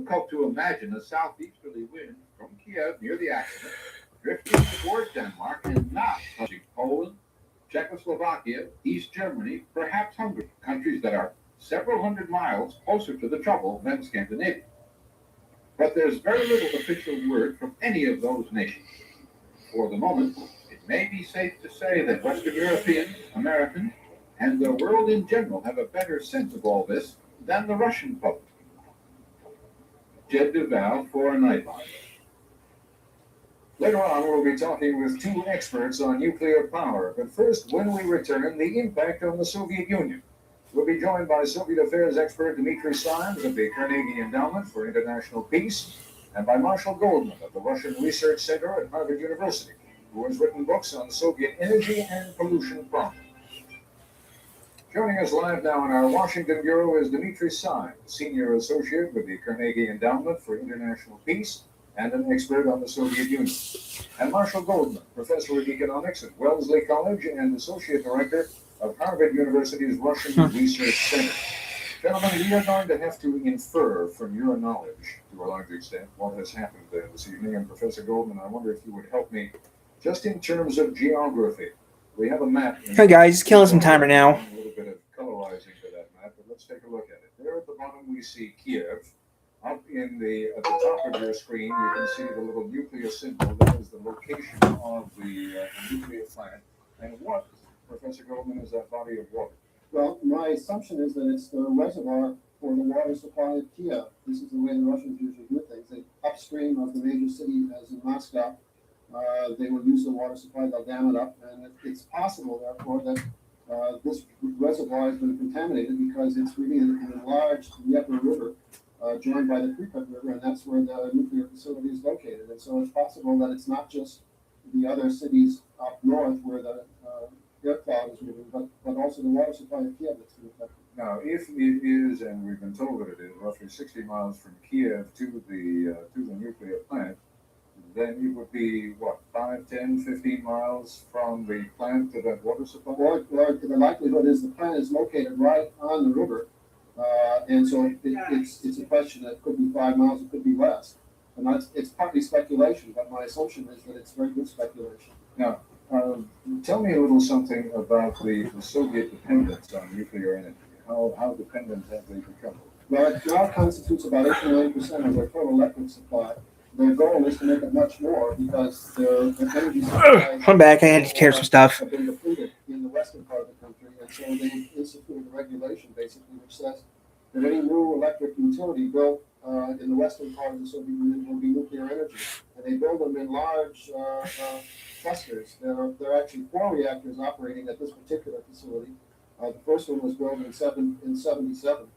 difficult to imagine a southeasterly wind from Kiev near the accident drifting toward Denmark and not touching Poland, Czechoslovakia, East Germany, perhaps Hungary, countries that are several hundred miles closer to the trouble than Scandinavia. But there's very little official word from any of those nations. For the moment, it may be safe to say that Western Europeans, Americans, and the world in general have a better sense of all this than the Russian public. Jed Duval for Nightline. Later on, we'll be talking with two experts on nuclear power. But first, when we return, the impact on the Soviet Union. We'll be joined by Soviet affairs expert Dmitry Simes of the Carnegie Endowment for International Peace, and by Marshall Goldman of the Russian Research Center at Harvard University, who has written books on Soviet energy and pollution problems. Joining us live now in our Washington Bureau is Dmitry Simes, Senior Associate with the Carnegie Endowment for International Peace and an expert on the Soviet Union. And Marshall Goldman, Professor of Economics at Wellesley College and Associate Director of Harvard University's Russian Research Center. Gentlemen, we are going to have to infer from your knowledge, to a large extent, what has happened this evening. And Professor Goldman, I wonder if you would help me just in terms of geography. We have a map. Hey guys, killing some time right now. A little bit of colorizing to that map, but let's take a look at it. There at the bottom we see Kiev. Up at the top of your screen, you can see the little nuclear symbol. That is the location of the nuclear plant. And what, Professor Goldman, is that body of water? Well, my assumption is that it's the reservoir for the water supply of Kiev. This is the way the Russians usually do things. They upstream of the major city, as in Moscow, they will use the water supply, they'll dam it up, and it's possible, therefore, that this reservoir has been contaminated because it's really an enlarged Dnieper River, joined by the Pripyat River, and that's where the nuclear facility is located. And so it's possible that it's not just the other cities up north where the air cloud is moving, but also the water supply of Kiev that's been affected. Now, if it is, and we've been told that it is, roughly 60 miles from Kiev to the nuclear plant, then it would be, what, 5, 10, 15 miles from the plant to that water supply? Or the likelihood is the plant is located right on the river, and so it's a question that could be 5 miles, it could be less. And it's partly speculation, but my assumption is that it's very good speculation. Now, tell me a little something about the Soviet dependence on nuclear energy. How dependent have they become? Well, it now constitutes about 8 to 9% of their total electric supply. Their goal is to make it much more because their energy supply. I'm back. I had to carry some stuff. Have been depleted in the western part of the country, and so they instituted a regulation basically which says that any new electric utility built in the western part of the Soviet Union will be nuclear energy, and they build them in large clusters. There are actually 4 reactors operating at this particular facility. The first one was built in 77.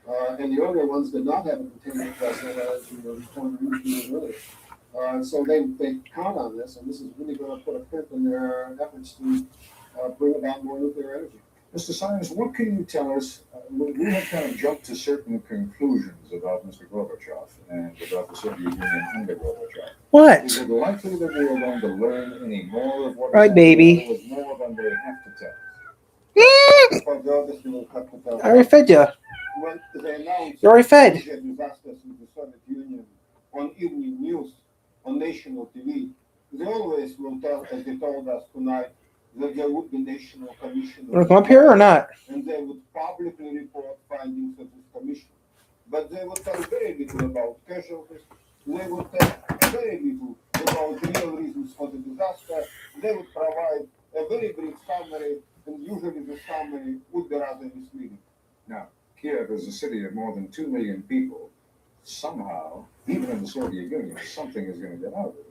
And the earlier ones did not have a containment vessel, as you were pointing earlier. So they count on this, and this is really going to put a crimp in their efforts to bring about more nuclear energy. Mr. Simes, what can you tell us? We have kind of jumped to certain conclusions about Mr. Gorbachev and about the Soviet Union under Gorbachev. What? Is it likely that we are going to learn any more of what Right, baby. was more than they have to tell us? For the others, you will have to tell. I already fed you. When they announced You're already fed. major disasters in the Soviet Union on evening news, on national TV, they always will tell, as they told us tonight, that there would be national commission. Want to come up here or not? And they would publicly report findings of this commission. But they would tell very little about casualties. They would tell very little about the real reasons for the disaster. They would provide a very brief summary, and usually the summary would be rather misleading. Now, Kiev is a city of more than 2 million people. Somehow, even in the Soviet Union, something is going to get out of it.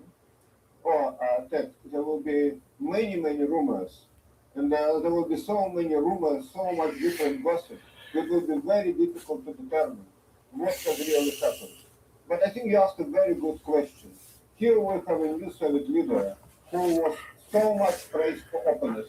Or that there will be many rumors, and there will be so many rumors, so much different gossip, that it will be very difficult to determine what has really happened. But I think you asked a very good question. Here we have a new Soviet leader who was so much praised for openness,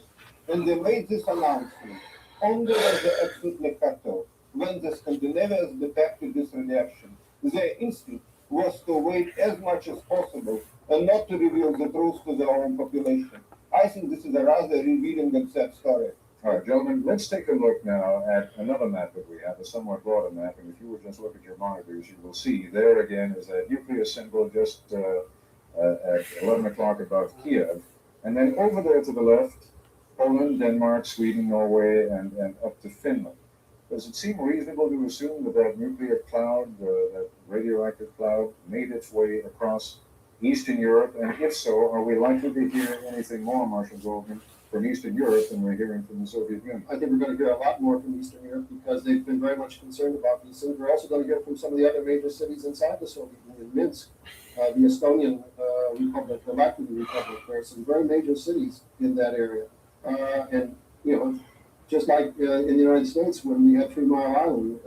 and they made this announcement only when they absolutely had to. When the Scandinavians detected this reaction, their instinct was to wait as much as possible and not to reveal the truth to their own population. I think this is a rather revealing and sad story All right, gentlemen, let's take a look now at another map that we have, a somewhat broader map. And if you would just look at your monitors, you will see there again is that nuclear symbol just at 11 o'clock above Kiev. And then over there to the left, Poland, Denmark, Sweden, Norway, and up to Finland. Does it seem reasonable to assume that that nuclear cloud, that radioactive cloud, made its way across Eastern Europe? And if so, are we likely to hear anything more, Marshal Goldman, from Eastern Europe than we're hearing from the Soviet Union? I think we're going to hear a lot more from Eastern Europe because they've been very much concerned about these things. We're also going to hear from some of the other major cities inside the Soviet Union. Minsk, the Estonian Republic, the Latvian Republic. There are some very major cities in that area. And, you know, just like in the United States when we had 3 Mile Island,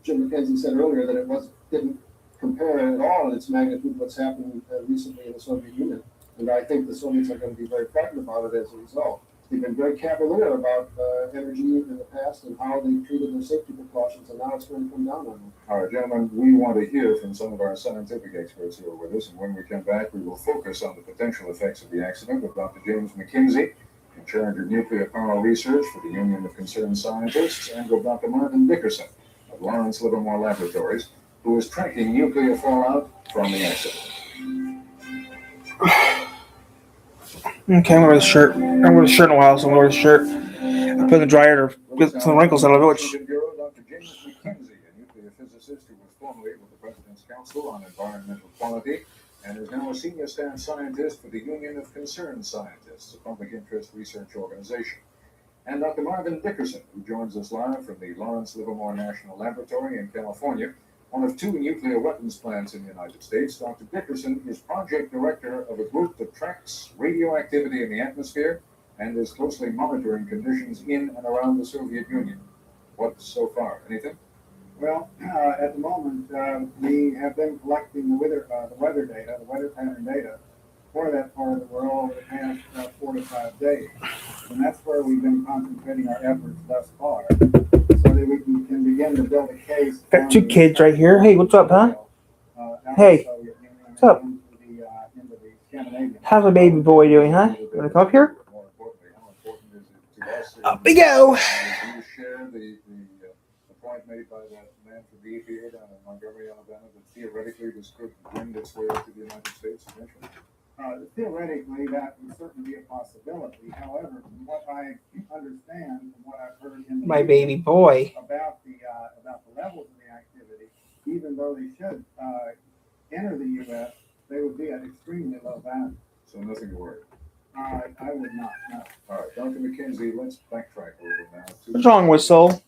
Jim McKenzie said earlier that it didn't compare at all in its magnitude to what's happened recently in the Soviet Union. And I think the Soviets are going to be very frightened about it as a result. They've been very cavalier about energy in the past and how they've treated their safety precautions, and now it's going to come down on them. All right, gentlemen, we want to hear from some of our scientific experts who are with us, and when we come back, we will focus on the potential effects of the accident with Dr. James McKenzie, in charge of nuclear power research for the Union of Concerned Scientists, and with Dr. Marvin Dickerson of Lawrence Livermore Laboratories, who is tracking nuclear fallout from the accident. Okay, I'm gonna wear the shirt. I haven't worn the shirt in a while, so I'm gonna wear the shirt. I put it in the dryer to get some wrinkles out of it, which Dr. James McKenzie, a nuclear physicist who was formerly with the President's Council on Environmental Quality and is now a senior staff scientist for the Union of Concerned Scientists, a public interest research organization. And Dr. Marvin Dickerson, who joins us live from the Lawrence Livermore National Laboratory in California, one of 2 nuclear weapons plants in the United States. Dr. Dickerson is project director of a group that tracks radioactivity in the atmosphere and is closely monitoring conditions in and around the Soviet Union. What so far? Anything? Well, at the moment, we have been collecting the weather data, the weather pattern data for that part of the world over the past 4 to 5 days. And that's where we've been concentrating our efforts thus far, so that we can begin to build a case. got 2 kids right here. Hey, what's up, huh? Hey, what's up? How's the baby boy doing, huh? Wanna come up here? More importantly, how important is it to us? Up we go. Do you share the point made by that man from the EPA down in Montgomery, Alabama, that theoretically this could wind its way up to the United States eventually? Theoretically, that would certainly be a possibility. However, from what I understand, from what I've heard in the My news baby boy. about the levels of the activity, even though they should enter the U.S., they would be at extremely low value. So nothing to worry. I would not. No. All right, Dr. McKenzie, let's backtrack a little now. What's wrong, Whistle?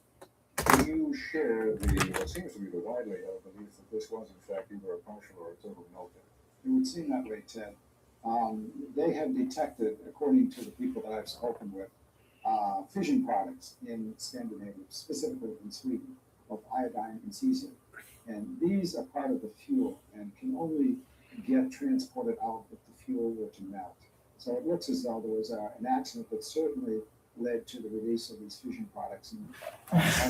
Do you share what seems to be the widely held belief that this was in fact either a partial or a total meltdown? It would seem that way, Ted. They have detected, according to the people that I've spoken with, fission products in Scandinavia, specifically in Sweden, of iodine and cesium. And these are part of the fuel and can only get transported out if the fuel were to melt. So it looks as though there was an accident that certainly led to the release of these fission products. And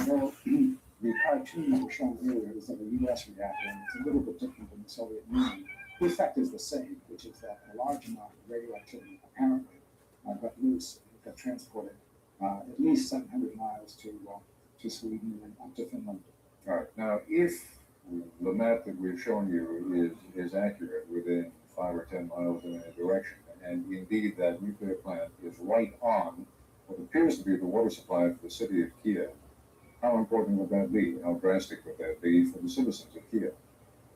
although the cartoon that was shown earlier is of a U.S. reactor, and it's a little bit different than the Soviet Union, the effect is the same, which is that a large amount of radioactivity apparently got loose and got transported at least 700 miles to Sweden and up to Finland. All right, now if the map that we've shown you is accurate within 5 or 10 miles in any direction, and indeed that nuclear plant is right on what appears to be the water supply for the city of Kiev, how important would that be? How drastic would that be for the citizens of Kiev?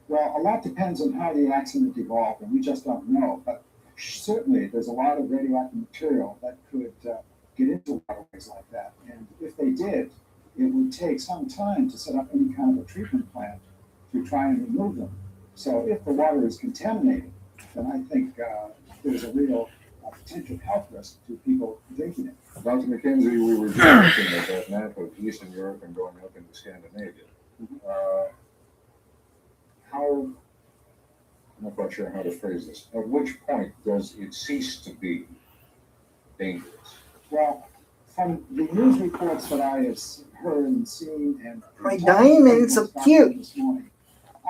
Well, a lot depends on how the accident evolved, and we just don't know. But certainly, there's a lot of radioactive material that could get into waterways like that. And if they did, it would take some time to set up any kind of a treatment plant to try and remove them. So if the water is contaminated, then I think there's a real potential health risk to people drinking it. Dr. McKenzie, we were just looking at that map of Eastern Europe and going up into Scandinavia. I'm not quite sure how to phrase this. At which point does it cease to be dangerous? Well, from the news reports that I have heard and seen, and My diamond, so cute. This morning,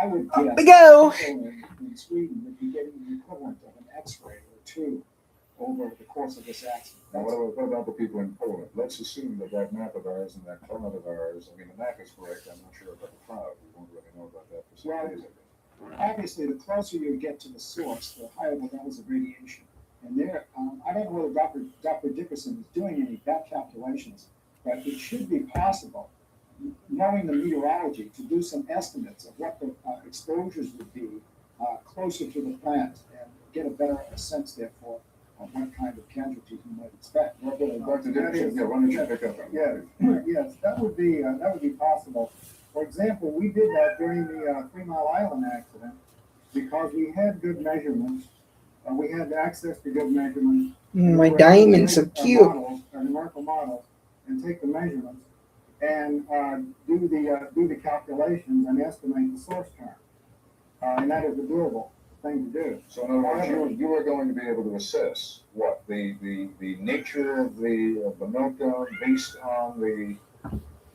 I would Up guess we go. people in Sweden would be getting the equivalent of an X-ray or 2 over the course of this accident. Now, what about the people in Poland? Let's assume that that map of ours and that cloud of ours, I mean, the map is correct, I'm not sure about the cloud, we won't really know about that for some Well, days, I guess. Obviously, the closer you get to the source, the higher the levels of radiation. And there, I don't know whether Dr. Dickerson is doing any back calculations, but it should be possible, knowing the meteorology, to do some estimates of what the exposures would be closer to the plant and get a better sense, therefore, of what kind of casualties you might expect. Well, Dr. Dickerson, yeah, why don't you pick up on that? Yeah, yes, that would be possible. For example, we did that during the 3 Mile Island accident because we had good measurements. We had access to good measurements. My We were able to diamond's so take our cute. models, our numerical models, and take the measurements and do the calculations and estimate the source term. And that is a doable thing to do. So in other words, you are going to be able to assess what, the nature of the meltdown based on the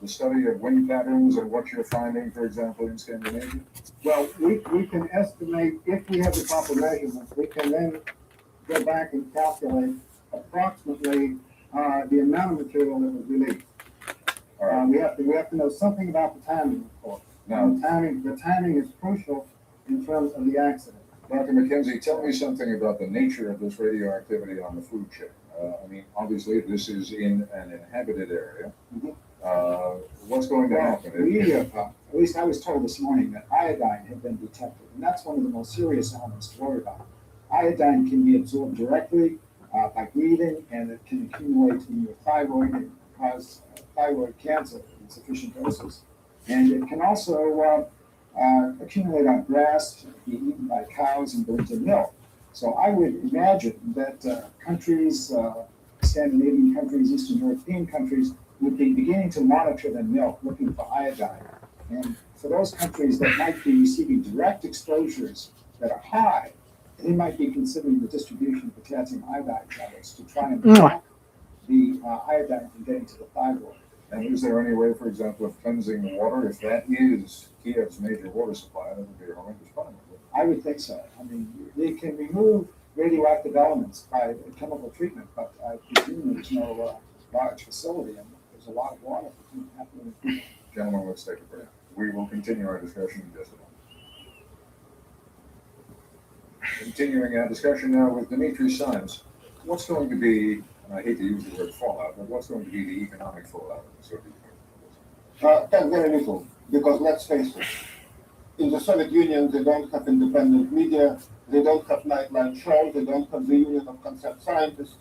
study of wind patterns and what you're finding, for example, in Scandinavia? Well, we can estimate, if we have the proper measurements, we can then go back and calculate approximately the amount of material that was released. All right. We have to know something about the timing, of course. Now, The timing is crucial in terms of the accident. Dr. McKenzie, tell me something about the nature of this radioactivity on the food chain. I mean, obviously, this is in an inhabited area. Mhm. What's going to happen? At least I was told this morning that iodine had been detected, and that's one of the most serious elements to worry about. Iodine can be absorbed directly by breathing, and it can accumulate in your thyroid and cause thyroid cancer in sufficient doses. And it can also accumulate on grass, be eaten by cows, and go into milk. So I would imagine that countries, Scandinavian countries, Eastern European countries, would be beginning to monitor their milk, looking for iodine. And for those countries that might be receiving direct exposures that are high, they might be considering the distribution of potassium iodide levels to try and block the iodine from getting to the thyroid. And is there any way, for example, of cleansing the water? If that is Kiev's major water supply, that would be a horrendous problem. I would think so. I mean, they can remove radioactive elements by chemical treatment, but I presume there's no large facility and there's a lot of water happening. Gentlemen, let's take a break. We will continue our discussion in just a moment. Continuing our discussion now with Dimitri Simes. What's going to be, and I hate to use the word fallout, but what's going to be the economic fallout of the Soviet Union? That's very little, because let's face it, in the Soviet Union, they don't have independent media, they don't have nightline shows, they don't have the Union of Concerned Scientists.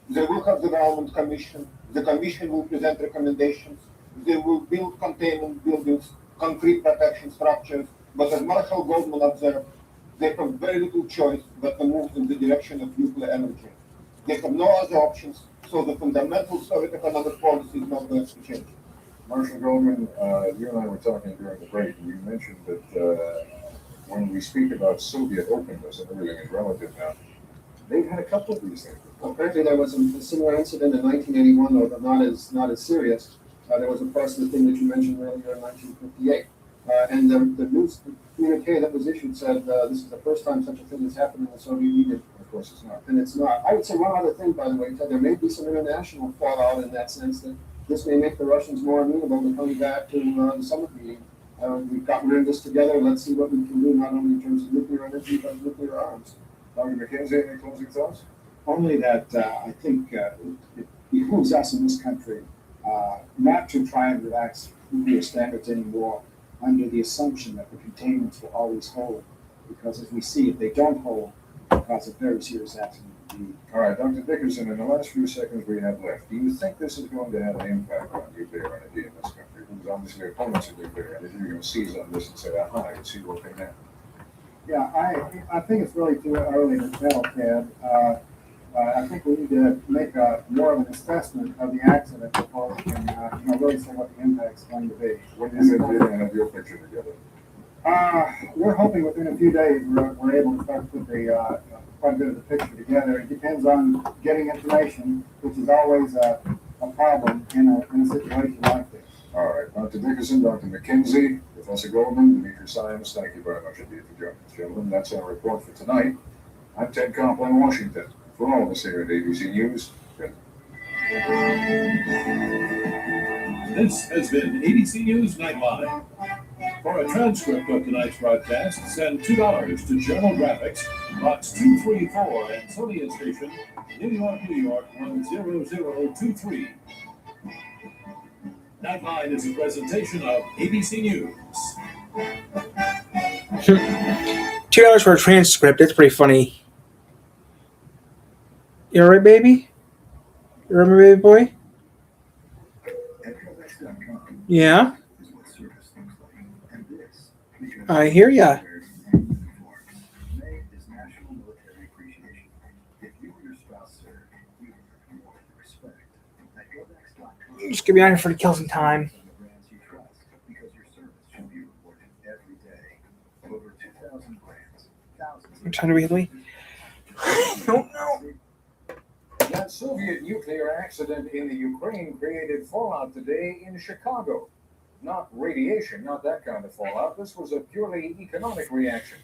They will have the Government Commission. The Commission will present recommendations. They will build containment buildings, concrete protection structures. But as Marshall Goldman observed, they have very little choice but to move in the direction of nuclear energy. They have no other options, so the fundamental Soviet economic policy is not going to change. Marshall Goldman, you and I were talking during the break, and you mentioned that when we speak about Soviet openness, and everything is relative now, they've had a couple of these things. Apparently, there was a similar incident in 1981, although not as serious. There was, of course, the thing that you mentioned earlier in 1958. And the news communique that was issued said this is the first time such a thing has happened in the Soviet Union. Of course, it's not. And it's not. I would say one other thing, by the way, Ted, there may be some international fallout in that sense that this may make the Russians more amenable to coming back to the summit meeting. We've gotten rid of this together. Let's see what we can do, not only in terms of nuclear energy, but nuclear arms. Dr. McKenzie, any closing thoughts? Only that I think it behooves us in this country not to try and relax nuclear standards anymore under the assumption that the containments will always hold. Because as we see, if they don't hold, it will cause a very serious accident indeed. All right, Dr. Dickerson, in the last few seconds we have left, do you think this is going to have an impact on nuclear energy in this country? Who's obviously opponents of nuclear energy, you're going to seize on this and say, aha, I can see what they meant. Yeah, I think it's really too early to tell, Ted. I think we need to make more of an assessment of the accident before we can really say what the impact's going to be. When do you think you're going to have your picture together? We're hoping within a few days we're able to start to put quite a bit of the picture together. It depends on getting information, which is always a problem in a situation like this. All right, Dr. Dickerson, Dr. McKenzie, Professor Goldman, Dimitri Simes, thank you very much indeed for joining us, gentlemen. That's our report for tonight. I'm Ted Koppel in Washington. For all of us here at ABC News, This has been ABC News Nightline. For a transcript of tonight's broadcast, send $2 to General Graphics, Box 234 and Sonia Station, New York, New York 10023. Nightline is a presentation of ABC News. $2 for a transcript. That's pretty funny. You alright, baby? You remember, baby boy? Yeah? I hear ya. Just get me out here for to kill some time. I'm trying to read me. No. that Soviet nuclear accident in the Ukraine created fallout today in Chicago. Not radiation, not that kind of fallout. This was a purely economic reaction.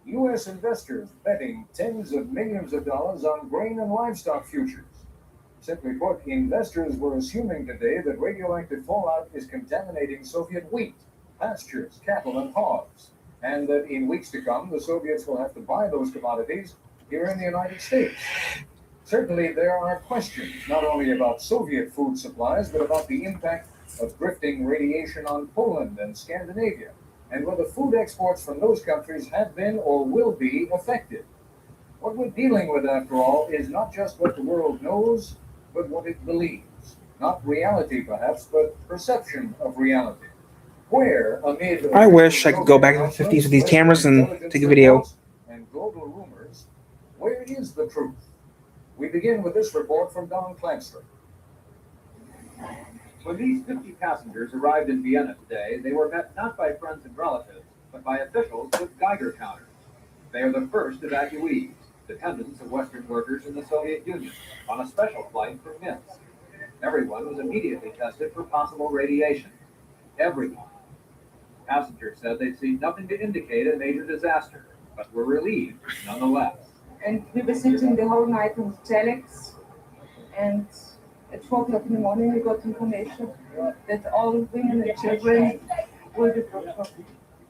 U.S. investors betting tens of millions of dollars on grain and livestock futures. Simply put, investors were assuming today that radioactive fallout is contaminating Soviet wheat, pastures, cattle, and hogs, and that in weeks to come, the Soviets will have to buy those commodities here in the United States. Certainly, there are questions not only about Soviet food supplies, but about the impact of drifting radiation on Poland and Scandinavia, and whether food exports from those countries have been or will be affected. What we're dealing with, after all, is not just what the world knows, but what it believes. Not reality, perhaps, but perception of reality. Where, amid I wish I could go back in the 50s with these cameras and take a video. And global rumors, where is the truth? We begin with this report from Don Clancy. When these 50 passengers arrived in Vienna today, they were met not by friends and relatives, but by officials with Geiger counters. They are the first evacuees, dependents of Western workers in the Soviet Union, on a special flight from Minsk. Everyone was immediately tested for possible radiation. Everyone. Passengers said they'd seen nothing to indicate a major disaster, but were relieved nonetheless. And we were sitting the whole night on the telex, and at 4 o'clock in the morning we got information that all women and children were deported.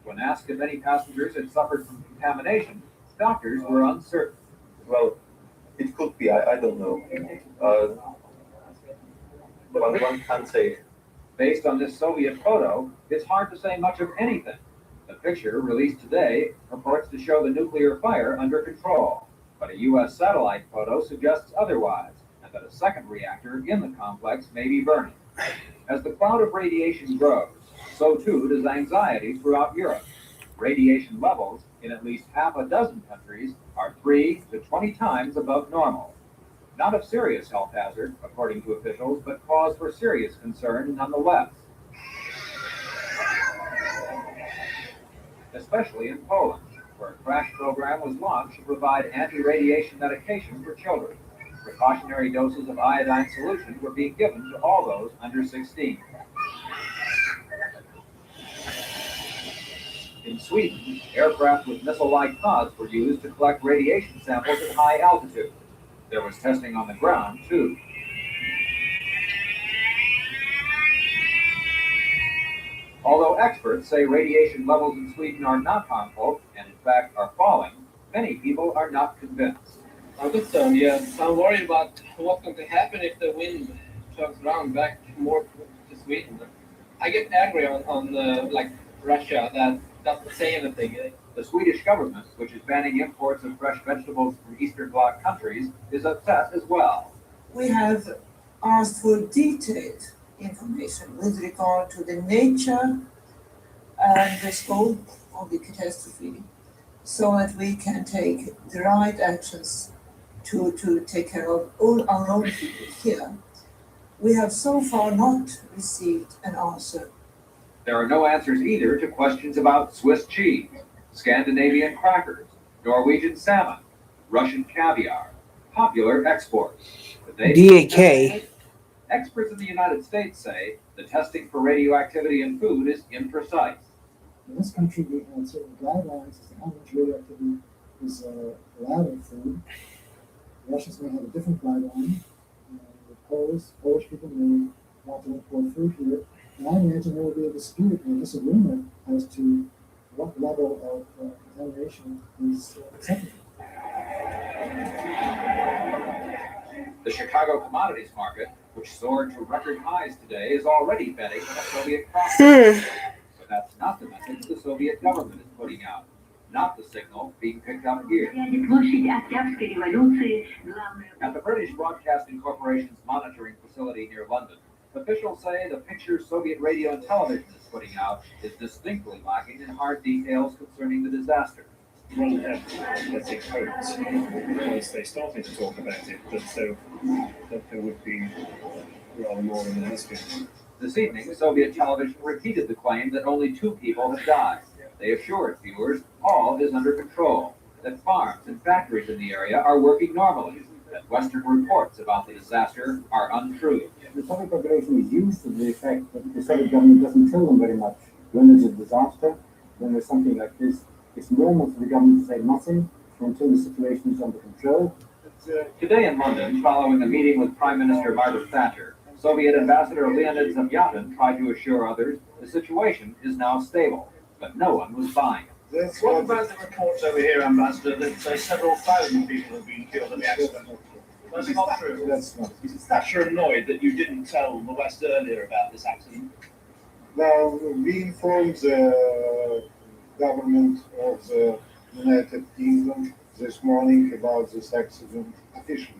When asked if any passengers had suffered from contamination, doctors were uncertain. Well, it could be. I don't know. One can't say. Based on this Soviet photo, it's hard to say much of anything. The picture, released today, purports to show the nuclear fire under control, but a U.S. satellite photo suggests otherwise, and that a second reactor in the complex may be burning. As the cloud of radiation grows, so too does anxiety throughout Europe. Radiation levels in at least half a dozen countries are 3 to 20 times above normal. Not of serious health hazard, according to officials, but cause for serious concern nonetheless. Especially in Poland, where a crash program was launched to provide anti-radiation medication for children. Precautionary doses of iodine solution were being given to all those under 16. In Sweden, aircraft with missile-like pods were used to collect radiation samples at high altitude. There was testing on the ground, too. Although experts say radiation levels in Sweden are not harmful, and in fact are falling, many people are not convinced. I'm concerned, yes. I'm worried about what's going to happen if the wind turns around back more to Sweden. I get angry on like Russia that doesn't say anything. The Swedish government, which is banning imports of fresh vegetables from Eastern Bloc countries, is upset as well. We have asked for detailed information with regard to the nature and the scope of the catastrophe, so that we can take the right actions to take care of all our own people here. We have so far not received an answer. There are no answers either to questions about Swiss cheese, Scandinavian crackers, Norwegian salmon, Russian caviar, popular exports. DAK. Experts in the United States say the testing for radioactivity in food is imprecise. In this country, we have certain guidelines as to how much radioactivity is allowed in food. Russians may iodine. The Polish people may want to import food here. And I imagine there will be a dispute or disagreement as to what level of contamination is acceptable. The Chicago commodities market, which soared to record highs today, is already betting on a Soviet crossing. But that's not the message the Soviet government is putting out, not the signal being picked up here. At the British Broadcasting Corporation's monitoring facility near London, officials say the picture Soviet radio and television is putting out is distinctly lacking in hard details concerning the disaster. One had, let's say, hoped, once they started to talk about it, that there would be rather more than there has been. This evening, Soviet television repeated the claim that only 2 people have died. They assured viewers all is under control, that farms and factories in the area are working normally, that Western reports about the disaster are untrue. The Soviet population is used to the fact that the Soviet government doesn't tell them very much. When there's a disaster, when there's something like this, it's normal for the government to say nothing until the situation is under control. Today in London, following a meeting with Prime Minister Margaret Thatcher, Soviet Ambassador Leonid Zamyatin tried to assure others the situation is now stable, but no one was buying it. What about the reports over here, Ambassador, that say several thousand people have been killed in the accident? That's not true. That's not. Is Thatcher annoyed that you didn't tell the West earlier about this accident? Now, we informed the government of the United Kingdom this morning about this accident officially.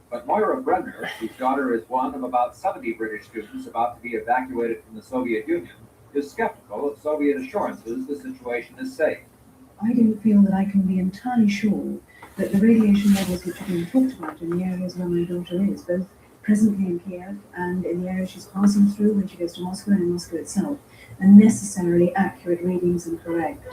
But Moira Brenner, whose daughter is one of about 70 British students about to be evacuated from the Soviet Union, is skeptical of Soviet assurances the situation is safe. I don't feel that I can be entirely sure that the radiation levels which are being talked about in the areas where my daughter is, both presently in Kiev and in the area she's passing through when she goes to Moscow and in Moscow itself, are necessarily accurate readings and correct.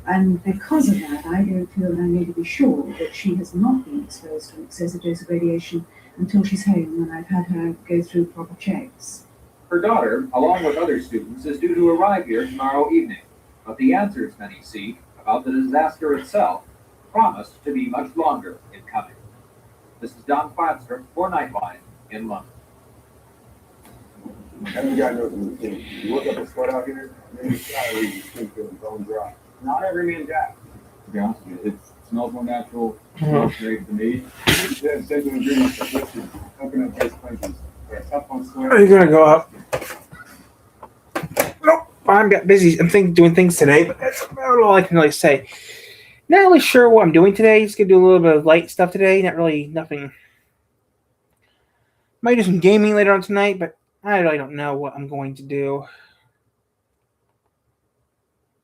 And because of that, I don't feel that I need to be sure that she has not been exposed to an excessive dose of radiation until she's home and I've had her go through proper checks. Her daughter, along with other students, is due to arrive here tomorrow evening, but the answers many seek about the disaster itself promise to be much longer in coming. This is Don Flatster for Nightline in London. Haven't you guys noticed anything? You look up a sweat out here, maybe it's not really feeling bone dry. Not every man jack. To be honest with you, it smells more natural, smells great to me. Yeah, essential ingredients are listed, coconut based cleansers. They're tough on sweat. Are you gonna go up? Nope. I'm got busy. I'm doing things today, but that's about all I can really say. Not really sure what I'm doing today. Just gonna do a little bit of light stuff today. Not really nothing. Might do some gaming later on tonight, but I really don't know what I'm going to do.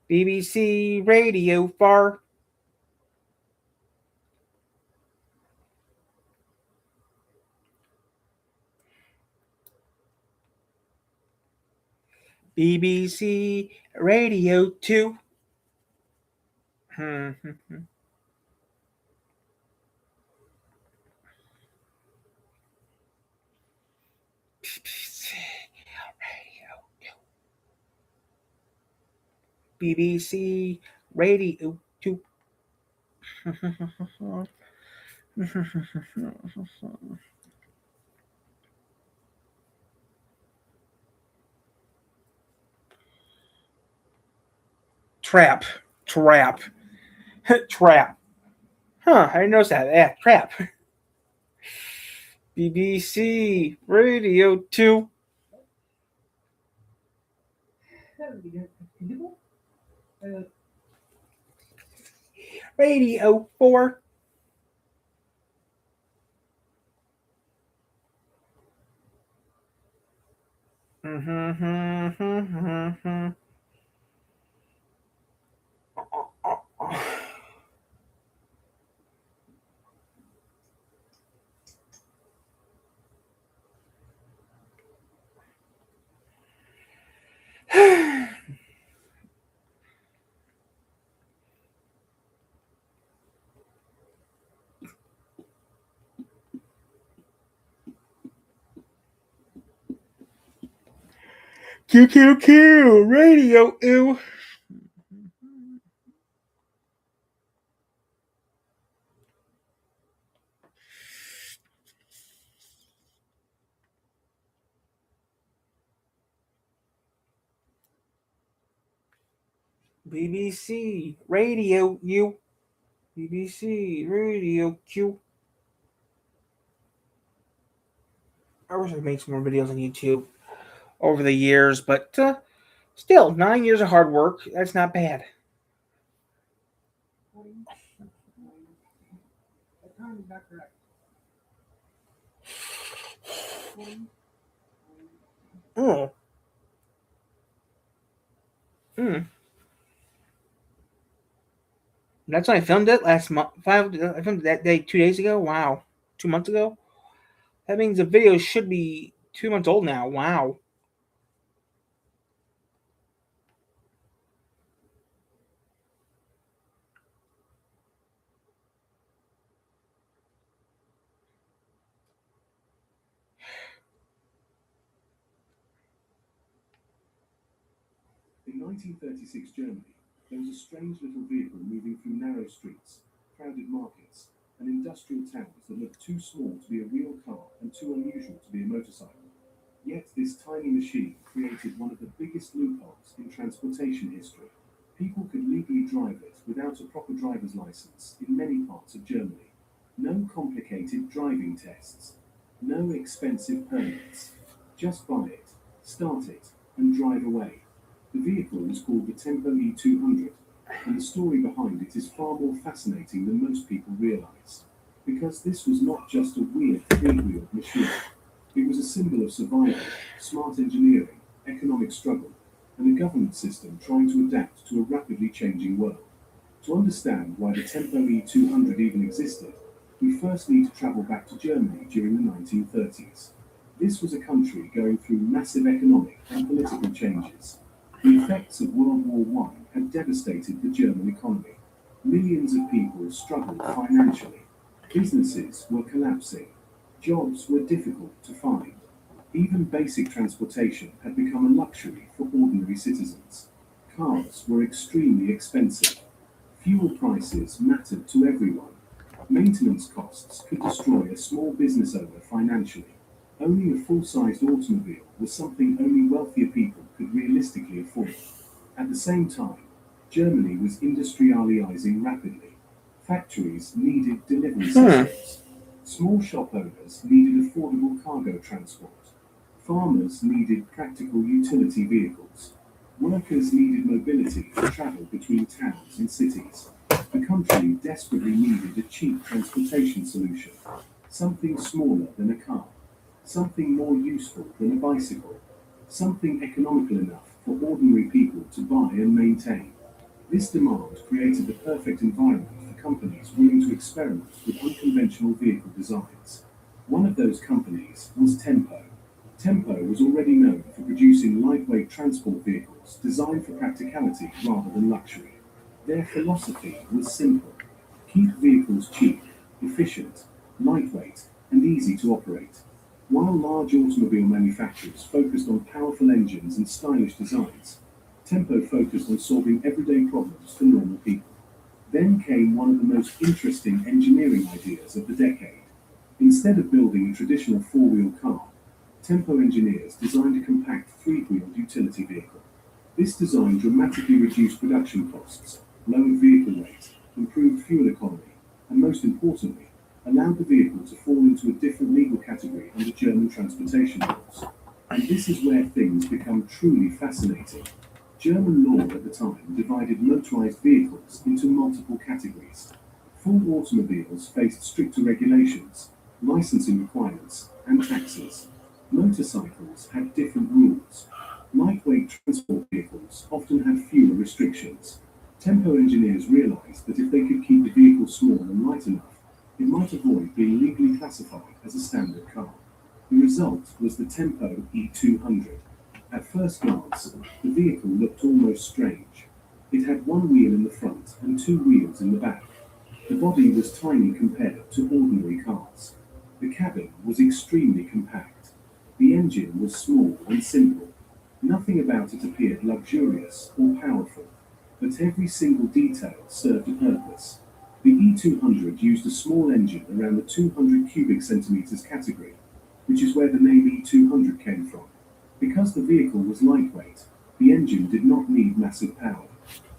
BBC Radio 4. BBC Radio 2. BBC Radio 2. Trap. Trap. Huh, I didn't notice that. Yeah, trap. BBC Radio 2. Radio 4. QQQ Radio Ew. BBC Radio U. BBC Radio Q. I wish I could make some more videos on YouTube over the years, but still, 9 years of hard work. That's not bad. The time is not correct. Oh. That's when I filmed it last month. I filmed it that day 2 days ago. Wow. 2 months ago. That means the video should be 2 months old now. Wow. In 1936 Germany, there was a strange little vehicle moving through narrow streets, crowded markets, and industrial towns that looked too small to be a real car and too unusual to be a motorcycle. Yet this tiny machine created one of the biggest loopholes in transportation history. People could legally drive it without a proper driver's license in many parts of Germany. No complicated driving tests. No expensive permits. Just buy it, start it, and drive away. The vehicle was called the Tempo E200, and the story behind it is far more fascinating than most people realize. Because this was not just a weird three-wheeled machine. It was a symbol of survival, smart engineering, economic struggle, and a government system trying to adapt to a rapidly changing world. To understand why the Tempo E200 even existed, we first need to travel back to Germany during the 1930s. This was a country going through massive economic and political changes. The effects of World War I had devastated the German economy. Millions of people struggled financially. Businesses were collapsing. Jobs were difficult to find. Even basic transportation had become a luxury for ordinary citizens. Cars were extremely expensive. Fuel prices mattered to everyone. Maintenance costs could destroy a small business owner financially. Owning a full-sized automobile was something only wealthier people could realistically afford. At the same time, Germany was industrializing rapidly. Factories needed delivery systems. Small shop owners needed affordable cargo transport. Farmers needed practical utility vehicles. Workers needed mobility to travel between towns and cities. The country desperately needed a cheap transportation solution. Something smaller than a car. Something more useful than a bicycle. Something economical enough for ordinary people to buy and maintain. This demand created the perfect environment for companies willing to experiment with unconventional vehicle designs. One of those companies was Tempo. Tempo was already known for producing lightweight transport vehicles designed for practicality rather than luxury. Their philosophy was simple: keep vehicles cheap, efficient, lightweight, and easy to operate. While large automobile manufacturers focused on powerful engines and stylish designs, Tempo focused on solving everyday problems for normal people. Then came one of the most interesting engineering ideas of the decade. Instead of building a traditional four-wheel car, Tempo engineers designed a compact three-wheeled utility vehicle. This design dramatically reduced production costs, lowered vehicle weight, improved fuel economy, and most importantly, allowed the vehicle to fall into a different legal category under German transportation laws. And this is where things become truly fascinating. German law at the time divided motorized vehicles into multiple categories. Full automobiles faced stricter regulations, licensing requirements, and taxes. Motorcycles had different rules. Lightweight transport vehicles often had fewer restrictions. Tempo engineers realized that if they could keep the vehicle small and light enough, it might avoid being legally classified as a standard car. The result was the Tempo E200. At first glance, the vehicle looked almost strange. It had one wheel in the front and two wheels in the back. The body was tiny compared to ordinary cars. The cabin was extremely compact. The engine was small and simple. Nothing about it appeared luxurious or powerful, but every single detail served a purpose. The E200 used a small engine around the 200 cubic centimeters category, which is where the name E200 came from. Because the vehicle was lightweight, the engine did not need massive power.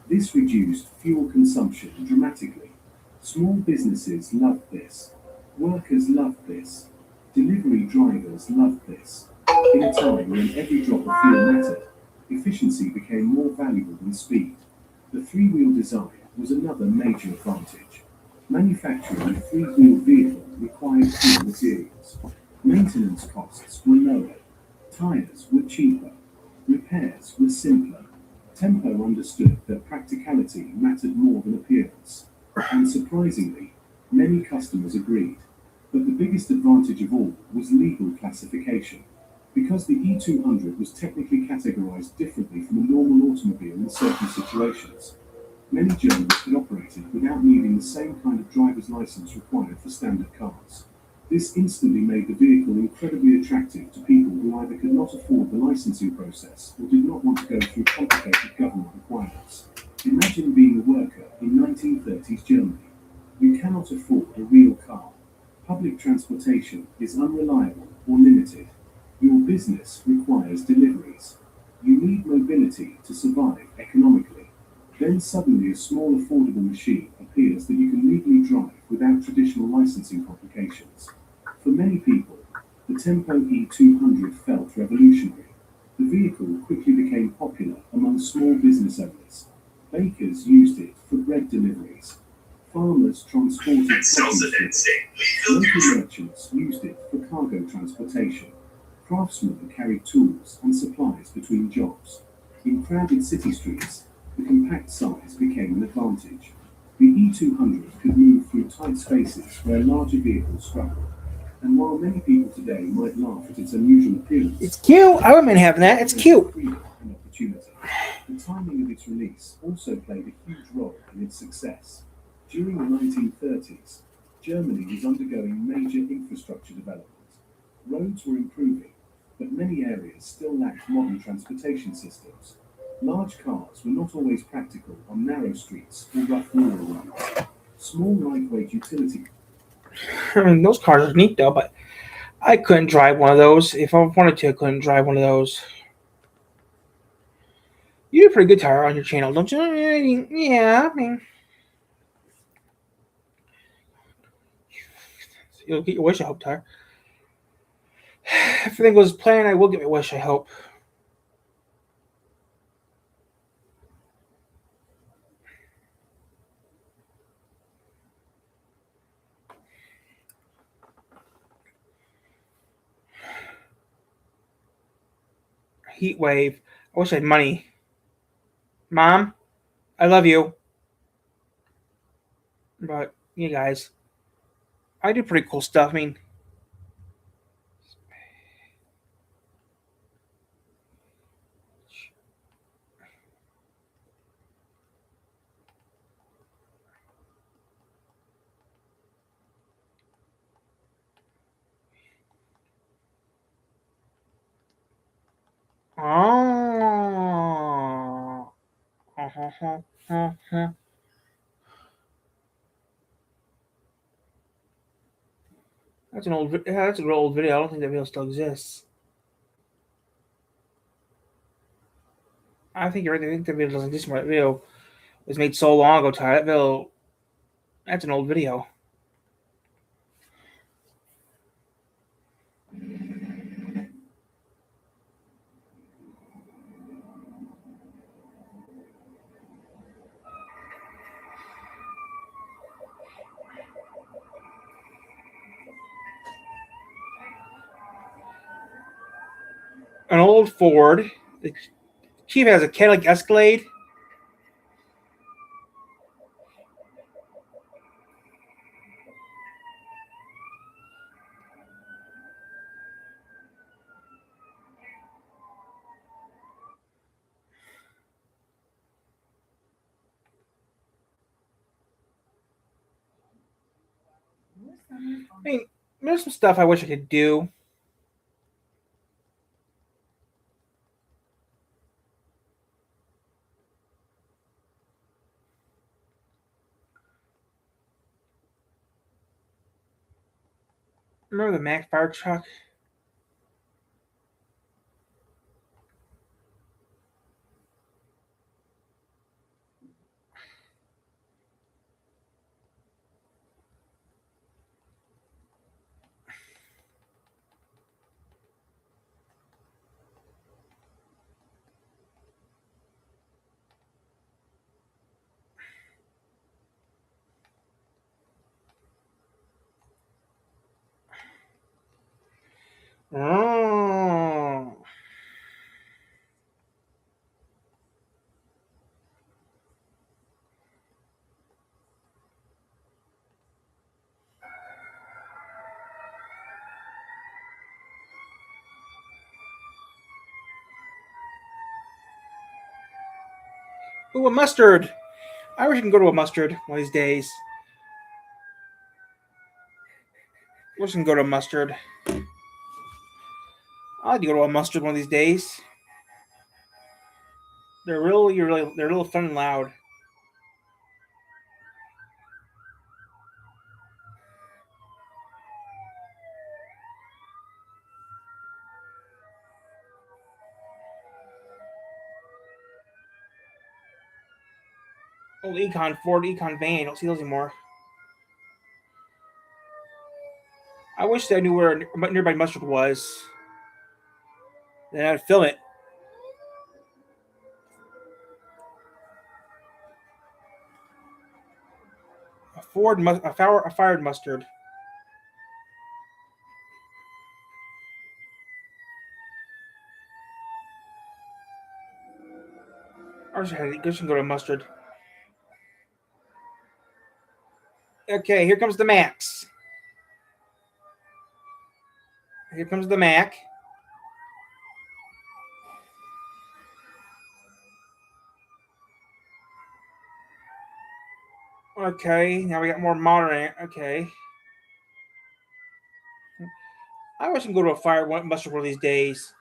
This reduced fuel consumption dramatically. Small businesses loved this. Workers loved this. Delivery drivers loved this. In a time when every drop of fuel mattered, efficiency became more valuable than speed. The three-wheel design was another major advantage. Manufacturing a three-wheel vehicle required fewer materials. Maintenance costs were lower. Tires were cheaper. Repairs were simpler. Tempo understood that practicality mattered more than appearance. And surprisingly, many customers agreed. But the biggest advantage of all was legal classification. Because the E200 was technically categorized differently from a normal automobile in certain situations, many Germans could operate it without needing the same kind of driver's license required for standard cars. This instantly made the vehicle incredibly attractive to people who either could not afford the licensing process or did not want to go through complicated government requirements. Imagine being a worker in 1930s Germany. You cannot afford a real car. Public transportation is unreliable or limited. Your business requires deliveries. You need mobility to survive economically. Then suddenly a small affordable machine appears that you can legally drive without traditional licensing complications. For many people, the Tempo E200 felt revolutionary. The vehicle quickly became popular among small business owners. Bakers used it for bread deliveries. Farmers transported produce. Local merchants used it for cargo transportation. Craftsmen carried tools and supplies between jobs. In crowded city streets, the compact size became an advantage. The E200 could move through tight spaces where larger vehicles struggled. And while many people today might laugh at its unusual appearance, It's cute. I wouldn't mind having that. It's cute. freedom and opportunity. The timing of its release also played a huge role in its success. During the 1930s, Germany was undergoing major infrastructure development. Roads were improving, but many areas still lacked modern transportation systems. Large cars were not always practical on narrow streets or rough rural roads. Small lightweight utility. I mean, those cars are neat though, but I couldn't drive one of those. If I wanted to, I couldn't drive one of those. You do a pretty good tire on your channel, don't you? Yeah, I mean, you'll get your wish, I hope, tire. If everything goes as planned, I will get my wish, I hope. Heat wave. I wish I had money. Mom, I love you. But, you guys, I do pretty cool stuff. I mean, oh. That's an old. Yeah, that's a real old video. I don't think that video still exists. I think you're right. I think that video doesn't exist anymore. That video was made so long ago, Ty. That video. That's an old video. An old Ford. The Chief has a Cadillac Escalade. I mean, there's some stuff I wish I could do. Remember the Mack fire truck? Oh. Ooh, a mustard. I wish I can go to a mustard one of these days. I wish I can go to a mustard. I'd like to go to a mustard one of these days. They're real fun and loud. Old Ford Econ van. I don't see those anymore. I wish that I knew where nearby mustard was. Then I'd film it. A fired mustard. I wish I can go to mustard. Okay, here comes the Max. Here comes the Mac. Okay, now we got more modern. Okay. I wish I can go to a fire mustard one of these days.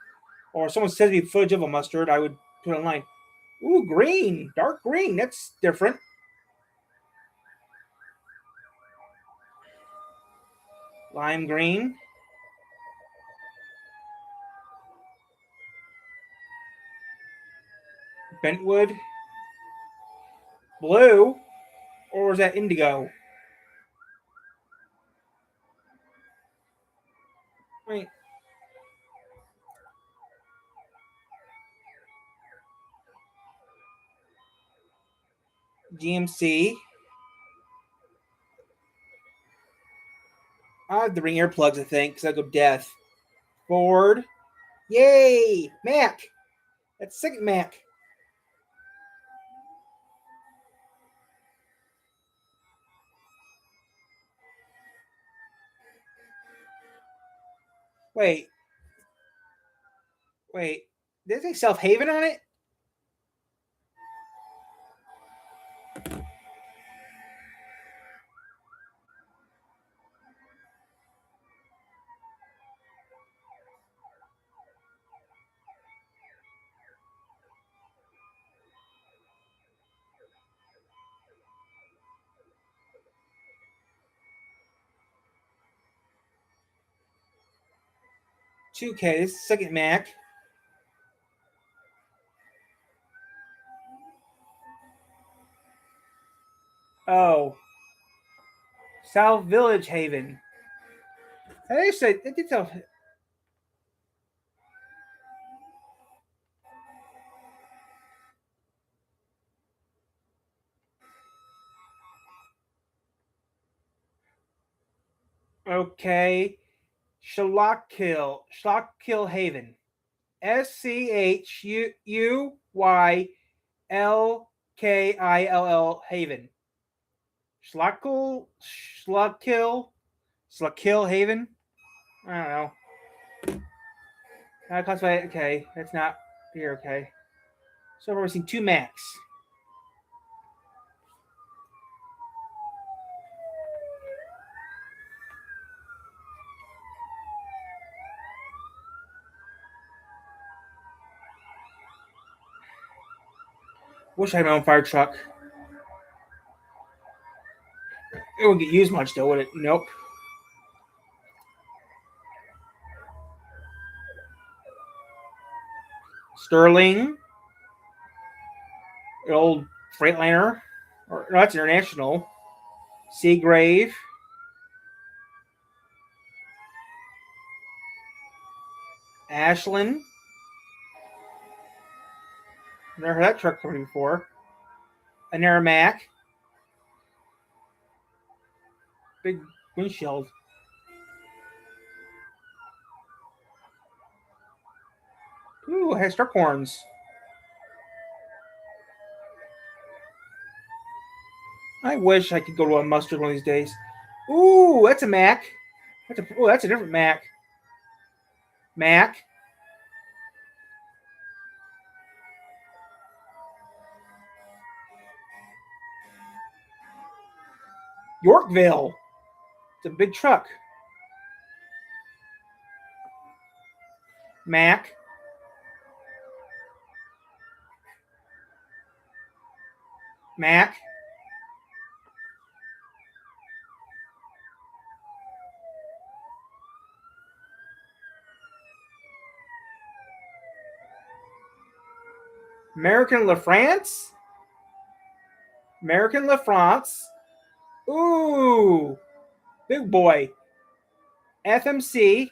Or if someone sends me footage of a mustard, I would put it online. Ooh, green. Dark green. That's different. Lime green. Bentwood. Blue. Or was that indigo? Wait. GMC. I have to bring earplugs, I think, because I go deaf. Ford. Yay! Mac. That's second Mac. Wait. Did it say South Haven on it? $2K, second Mac. Oh. South Village Haven. I said it did tell. Okay. Schlockkill Haven. SCHUYLKILL Haven. Schlockkill Haven. I don't know. I classify it. Okay, that's not here. Okay, so we're seeing two Macs. Wish I had my own fire truck. It wouldn't get used much though, would it? Nope. Sterling. An old Freightliner. Or no, that's International. Seagrave. Ashland. Never heard that truck coming before. An Aramac. Big windshield. has truck horns. I wish I could go to a mustard one of these days. Ooh, that's a Mac. That's a different Mac. Mac. Yorkville. It's a big truck. Mac. Mac. American La France. American La France. Ooh. Big boy. FMC.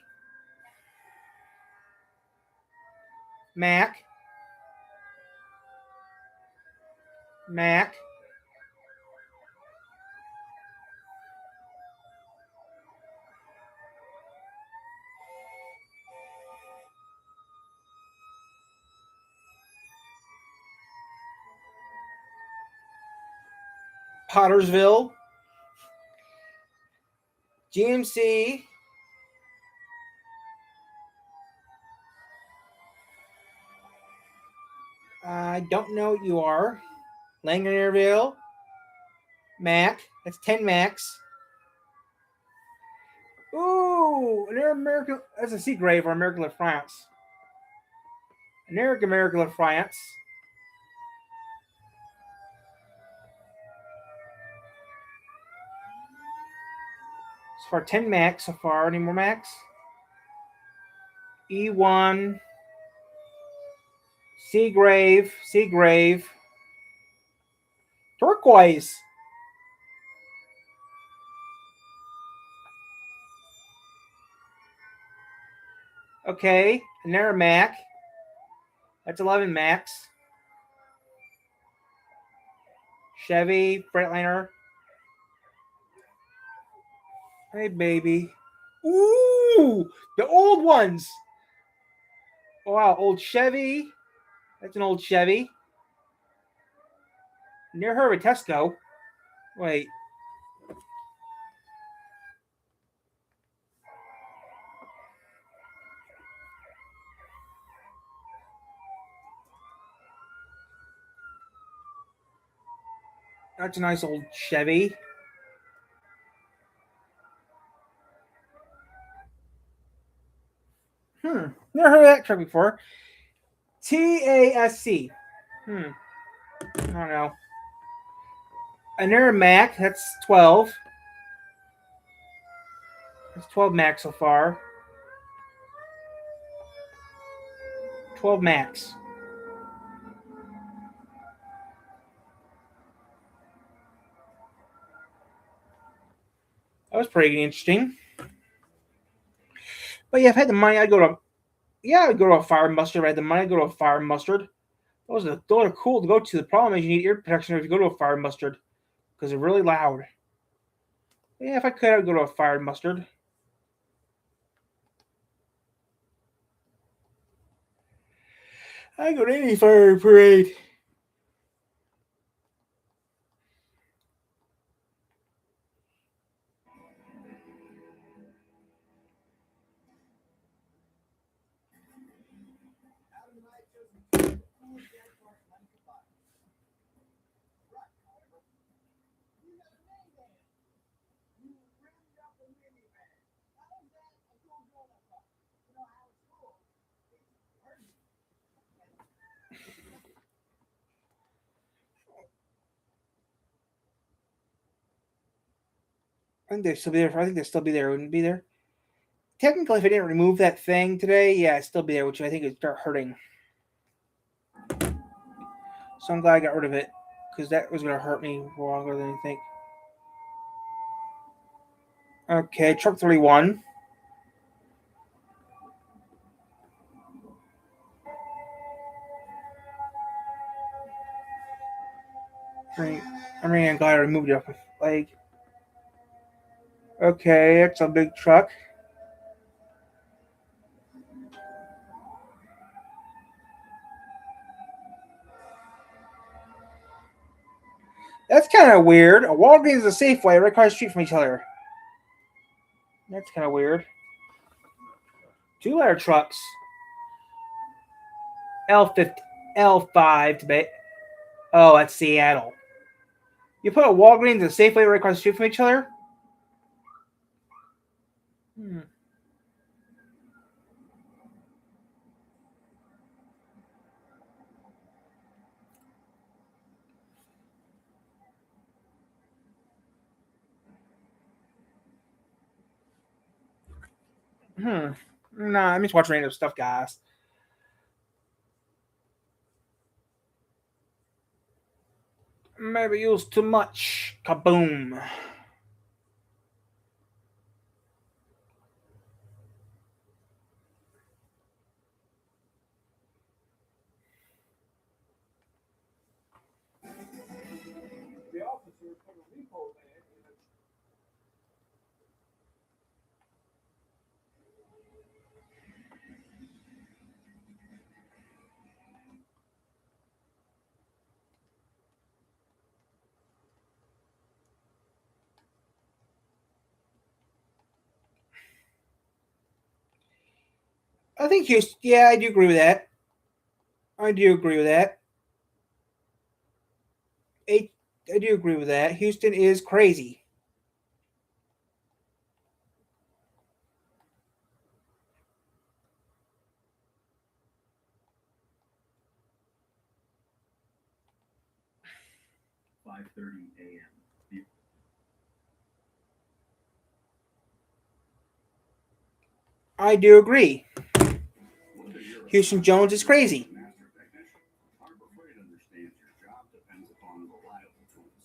Mac. Mac. Pottersville. GMC. I don't know what you are. Langenierville. Mac. That's 10 Macs. Ooh, an American. That's a Seagrave or American La France. American La France. So far, 10 Macs so far. Any more Macs? E1. Seagrave. Turquoise. Okay, another Mac. That's 11 Macs. Chevy, Freightliner. Hey, baby. Ooh, the old ones. Oh, wow, old Chevy. That's an old Chevy. Near her, a Tesco. Wait. That's a nice old Chevy. Never heard of that truck before. TASC. I don't know. Another Mac. That's 12. That's 12 Macs so far. 12 Macs. That was pretty interesting. But yeah, if I had the money, I'd go to a fire and mustard. If I had the money, I'd go to a fire and mustard. Those are cool to go to. The problem is you need ear protection if you go to a fire and mustard because they're really loud. But yeah, if I could, I'd go to a fire and mustard. I'd go to any fire parade. I think they'd still be there. I think they'd still be there. Wouldn't it be there? Technically, if I didn't remove that thing today, yeah, it'd still be there, which I think would start hurting. So I'm glad I got rid of it because that was going to hurt me longer than you think. Okay, truck 31. I'm glad I removed it off my leg. Okay, it's a big truck. That's kind of weird. A Walgreens and a Safeway right across the street from each other. That's kind of weird. 2-letter trucks. L5 to be. Oh, that's Seattle. You put a Walgreens and a Safeway right across the street from each other? Nah, I'm just watching random stuff, guys. Maybe used too much. Kaboom. The officer put a repo man in a I think Houston. Yeah, I do agree with that. I do agree with that. I do agree with that. Houston is crazy. a.m. I do agree. Houston Jones is crazy.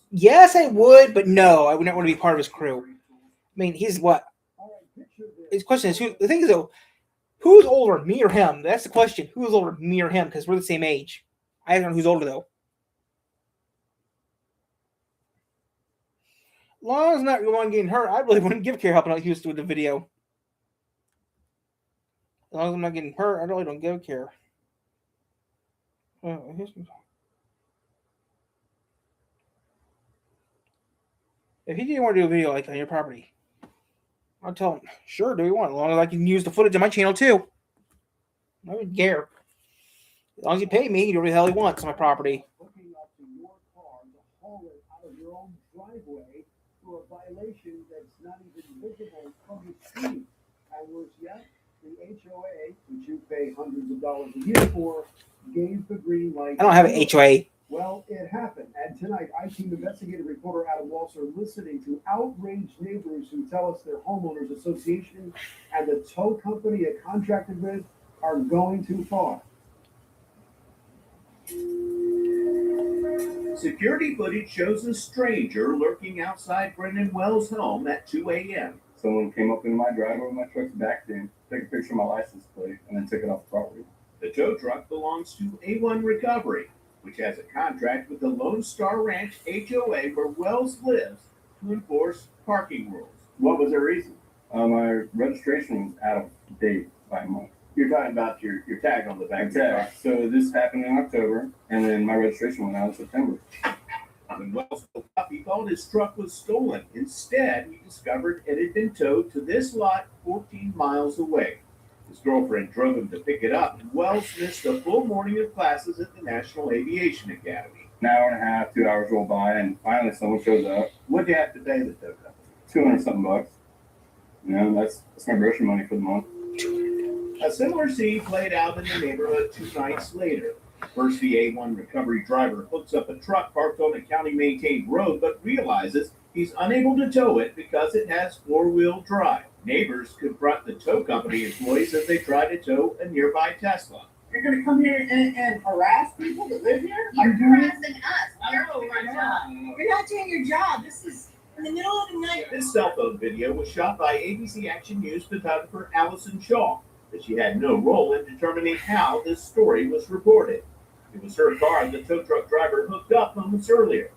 Yes, I would, but no, I would not want to be part of his crew. I mean, he's what? His question is, the thing is though, who's older, me or him? That's the question. Who's older, me or him? Because we're the same age. I don't know who's older though. As long as I'm not the one getting hurt, I really wouldn't give a care helping out Houston with the video. As long as I'm not getting hurt, I really don't give a care. If he didn't want to do a video like on your property, I'll tell him, sure, do you want? As long as I can use the footage on my channel too. I wouldn't care. As long as you pay me, he can do whatever the hell he wants on my property. Hooking up to your car to haul it out of your own driveway for a violation that's not even visible from the street. And worse yet, the HOA, which you pay hundreds of dollars a year for, gave the green light. I don't have an HOA. Well, it happened. And tonight, I-Team investigative reporter Adam Walser listening to outraged neighbors who tell us their homeowners association and the tow company it contracted with are going too far. Security footage shows a stranger lurking outside Brendan Wells' home at 2 a.m. Someone came up in my driveway with my truck's backed in, took a picture of my license plate, and then took it off the property. The tow truck belongs to A1 Recovery, which has a contract with the Lone Star Ranch HOA where Wells lives to enforce parking rules. What was their reason? My registration was out of date by a month. You're talking about your tag on the back of your car. So this happened in October, and then my registration went out in September. When Wells woke up, he thought his truck was stolen. Instead, he discovered it had been towed to this lot 14 miles away. His girlfriend drove him to pick it up, and Wells missed a full morning of classes at the National Aviation Academy. An hour and a half, 2 hours roll by, and finally someone shows up. What'd you have to pay the tow company? $200-something bucks. You know, that's my grocery money for the month. A similar scene played out in the neighborhood 2 nights later. First, the A1 Recovery driver hooks up a truck parked on a county-maintained road, but realizes he's unable to tow it because it has 4-wheel drive. Neighbors confront the tow company employees as they try to tow a nearby Tesla. You're going to come here and harass people that live here? You're harassing us. You're not doing your job. This is in the middle of the night. This cell phone video was shot by ABC Action News photographer Allison Shaw, but she had no role in determining how this story was reported. It was her car the tow truck driver hooked up moments earlier.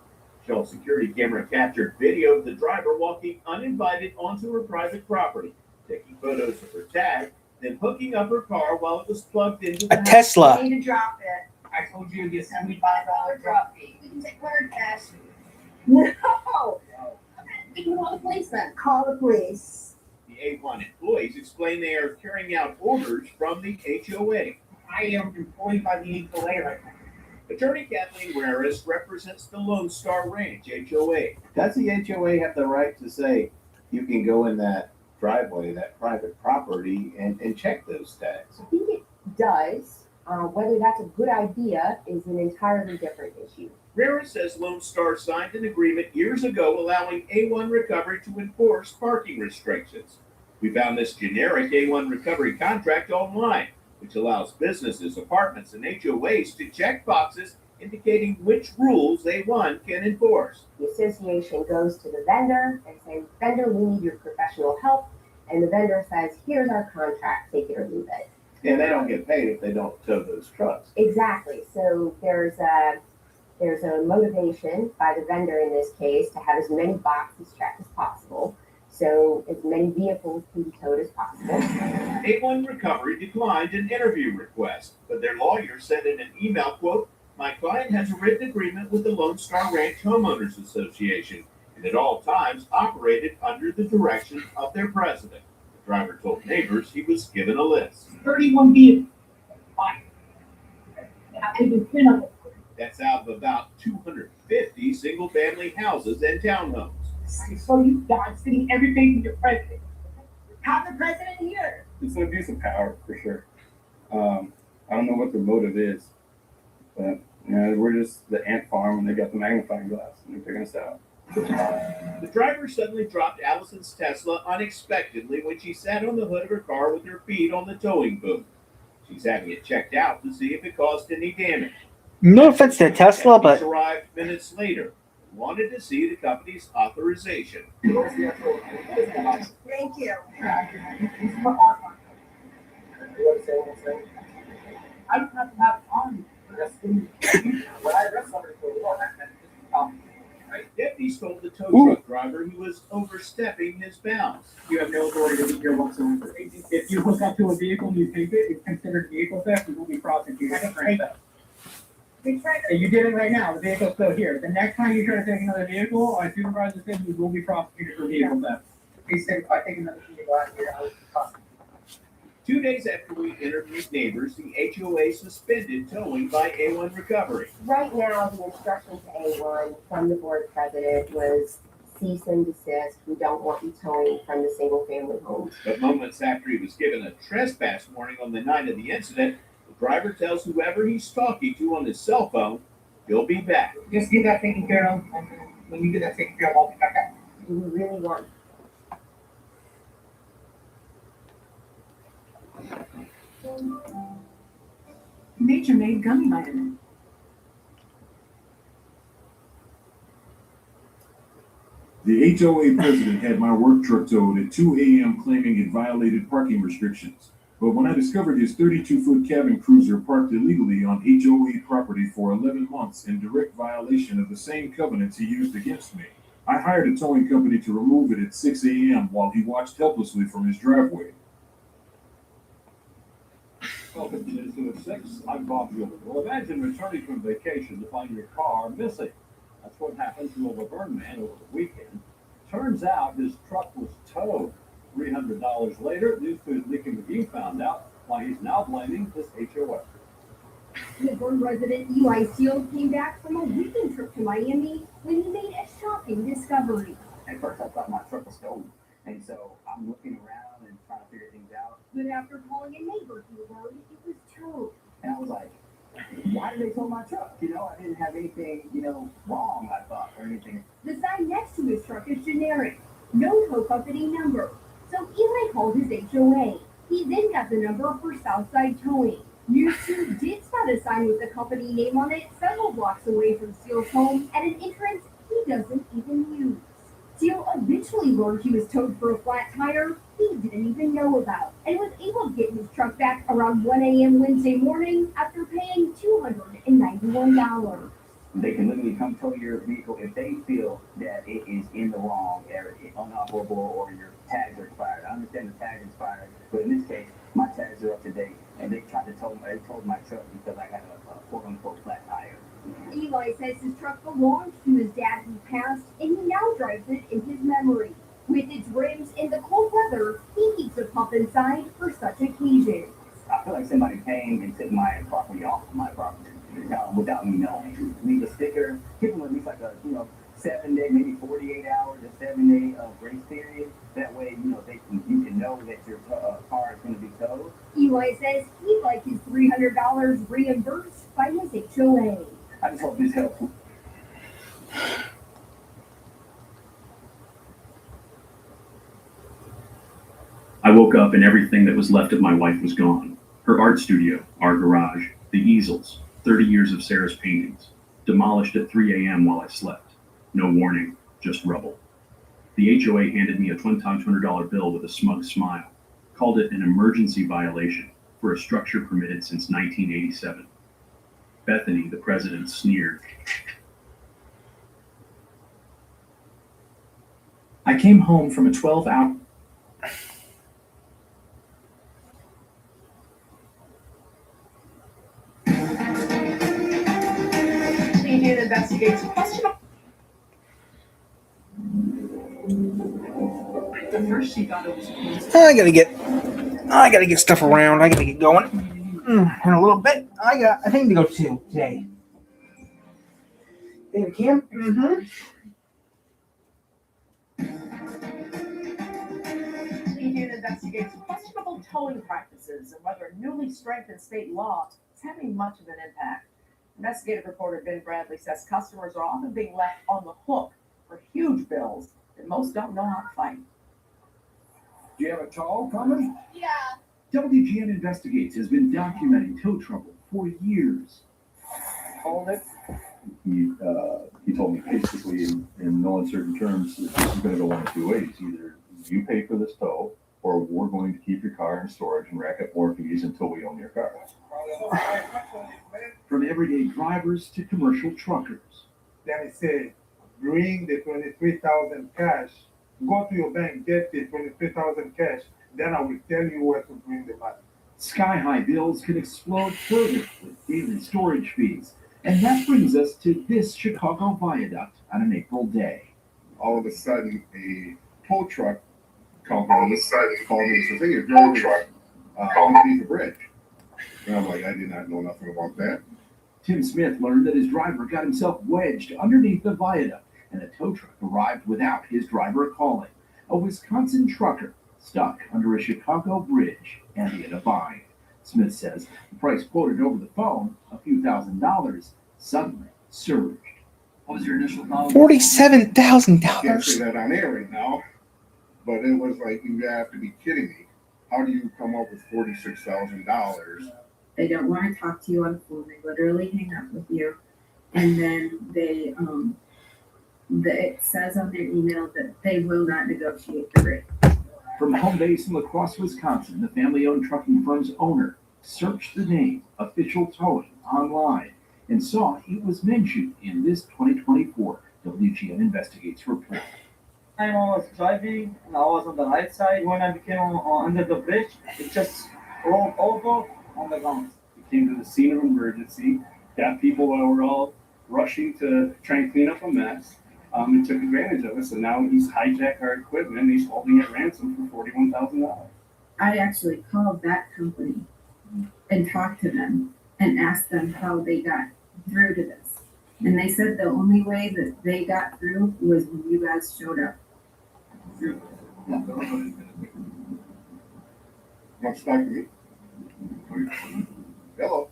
Shaw's security camera captured video of the driver walking uninvited onto her private property, taking photos of her tag, then hooking up her car while it was plugged into the Tesla. You need to drop it. I told you to get $75 drop fee. We can take hard cash. No. You can call the police then. Call the police. The A1 employees explain they are carrying out orders from the HOA. I am employed by the HOA right now. Attorney Kathleen Waris represents the Lone Star Ranch HOA. Does the HOA have the right to say, you can go in that driveway, that private property, and check those tags? I think it does. Whether that's a good idea is an entirely different issue. Waris says Lone Star signed an agreement years ago allowing A1 Recovery to enforce parking restrictions. We found this generic A1 Recovery contract online, which allows businesses, apartments, and HOAs to check boxes indicating which rules A1 can enforce. The association goes to the vendor and says, vendor, we need your professional help. And the vendor says, here's our contract, take it or leave it. And they don't get paid if they don't tow those trucks. Exactly. So there's a motivation by the vendor in this case to have as many boxes checked as possible, so as many vehicles can be towed as possible. A1 Recovery declined an interview request, but their lawyer said in an email, quote, my client has a written agreement with the Lone Star Ranch Homeowners Association and at all times operated under the direction of their president. The driver told neighbors he was given a list. 31 vehicles. Fine. I didn't pin up. That's out of about 250 single-family houses and townhomes. So you guys sitting everything to your president. Have the president here. It's an abuse of power for sure. I don't know what their motive is, but we're just the ant farm and they got the magnifying glass and they're picking us out. The driver suddenly dropped Allison's Tesla unexpectedly when she sat on the hood of her car with her feet on the towing boom. She's having it checked out to see if it caused any damage. No offense to Tesla, but Arrived minutes later. Wanted to see the company's authorization. Thank you. I don't have to have on. When I arrest somebody for a war, Deputies told the tow truck driver he was overstepping his bounds. you have no authority to be here whatsoever. If you hook up to a vehicle and you take it, it's considered vehicle theft, you will be prosecuted for theft. And you did it right now, the vehicle's still here. The next time you try to take another vehicle, our supervisor said you will be prosecuted for vehicle theft. He said, if I take another vehicle out here, I will be prosecuted. 2 days after we interviewed neighbors, the HOA suspended towing by A1 Recovery. Right now, the instruction to A1 from the board president was cease and desist. We don't want you towing from the single family homes. But moments after he was given a trespass warning on the night of the incident, the driver tells whoever he's talking to on his cell phone he'll be back. Just get that taken care of, and when you get that taken care of, I'll be back out. Do we really want? Nature made gummy vitamin. The HOA president had my work truck towed at 2 a.m. claiming it violated parking restrictions. But when I discovered his 32-foot cabin cruiser parked illegally on HOA property for 11 months in direct violation of the same covenants he used against me, I hired a towing company to remove it at 6 a.m. while he watched helplessly from his driveway. Welcome to News 2 at 6. I'm Bob Gilbert. Well, imagine returning from vacation to find your car missing. That's what happened to a Laverne man over the weekend. Turns out his truck was towed. $300 later, News 2's Leaky McGee found out why he's now blaming his HOA. Laverne resident Eli Seals came back from a weekend trip to Miami when he made a shocking discovery. At first I thought my truck was stolen, and so I'm looking around and trying to figure things out. But after calling a neighbor, he learned it was towed. And I was like, why did they tow my truck? I didn't have anything, wrong, I thought, or anything. The sign next to his truck is generic, no tow company number. So Eli called his HOA. He then got the number for Southside Towing. News 2 did spot a sign with the company name on it several blocks away from Steele's home at an entrance he doesn't even use. Steele eventually learned he was towed for a flat tire he didn't even know about, and was able to get his truck back around 1 a.m. Wednesday morning after paying $291. They can literally come tow your vehicle if they feel that it is in the wrong area, inoperable, or your tags are expired. I understand the tag is expired, but in this case, my tags are up to date, and they tried to tow my truck because I had a quote-unquote flat tire. Eli says his truck belonged to his dad who passed, and he now drives it in his memory. With its rims in the cold weather, he keeps a pump inside for such occasions. I feel like somebody came and took my property off of my property without me knowing. Leave a sticker, give them at least like a 7-day, maybe 48 hours, a 7-day grace period. That way, you can know that your car is going to be towed. Eli says he'd like his $300 reimbursed by his HOA. I just hope this helps. I woke up and everything that was left of my wife was gone. Her art studio, our garage, the easels, 30 years of Sarah's paintings, demolished at 3 a.m. while I slept. No warning, just rubble. The HOA handed me a $2,200 bill with a smug smile, called it an emergency violation for a structure permitted since 1987. Bethany, the president, sneered. I came home from a 12-hour... Media investigates questionable. The first she got it was. I gotta get stuff around. I gotta get going. In a little bit. I got a thing to go to today. Think of Cam? Media investigates questionable towing practices and whether newly strengthened state law is having much of an impact. Investigative reporter Ben Bradley says customers are often being left on the hook for huge bills that most don't know how to fight. Do you have a tow coming? Yeah. WGN Investigates has been documenting tow trouble for years. Hold it. He told me basically in no uncertain terms that this is going to go one of two ways. Either you pay for this tow, or we're going to keep your car in storage and rack up more fees until we own your car. From everyday drivers to commercial truckers. Then he said, bring the 23,000 cash, go to your bank, get the 23,000 cash, then I will tell you where to bring the money. Sky-high bills can explode further with daily storage fees. And that brings us to this Chicago viaduct on an April day. All of a sudden, a tow truck company called me and says, hey, your tow truck underneath the bridge. And I'm like, I did not know nothing about that. Tim Smith learned that his driver got himself wedged underneath the viaduct, and a tow truck arrived without his driver calling. A Wisconsin trucker stuck under a Chicago bridge and in a bind. Smith says the price quoted over the phone, a few $1,000s, suddenly surged. What was your initial thought? $47,000. Can't say that on air right now, but it was like, you have to be kidding me. How do you come up with $46,000? They don't want to talk to you on the phone. They literally hang up with you, and then it says on their email that they will not negotiate the rate. From home base in La Crosse, Wisconsin, the family-owned trucking firm's owner searched the name Official Towing online and saw it was mentioned in this 2024 WGN Investigates report. I was driving and I was on the right side. When I became under the bridge, it just rolled over on the ground. We came to the scene of emergency, got people that were all rushing to try and clean up a mess, and took advantage of us. And now he's hijacked our equipment and he's holding it ransom for $41,000. I actually called that company and talked to them and asked them how they got through to this. And they said the only way that they got through was when you guys showed up. Want to talk to me? Hello.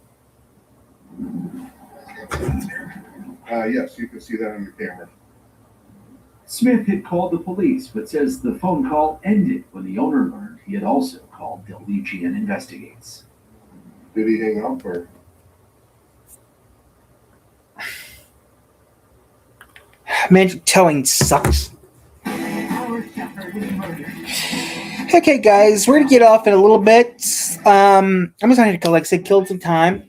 Yes, you can see that on the camera. Smith had called the police, but says the phone call ended when the owner learned he had also called WGN Investigates. Did he hang up or? Man, towing sucks. Okay, guys, we're gonna get off in a little bit. I'm just trying to, like I said, kill some time.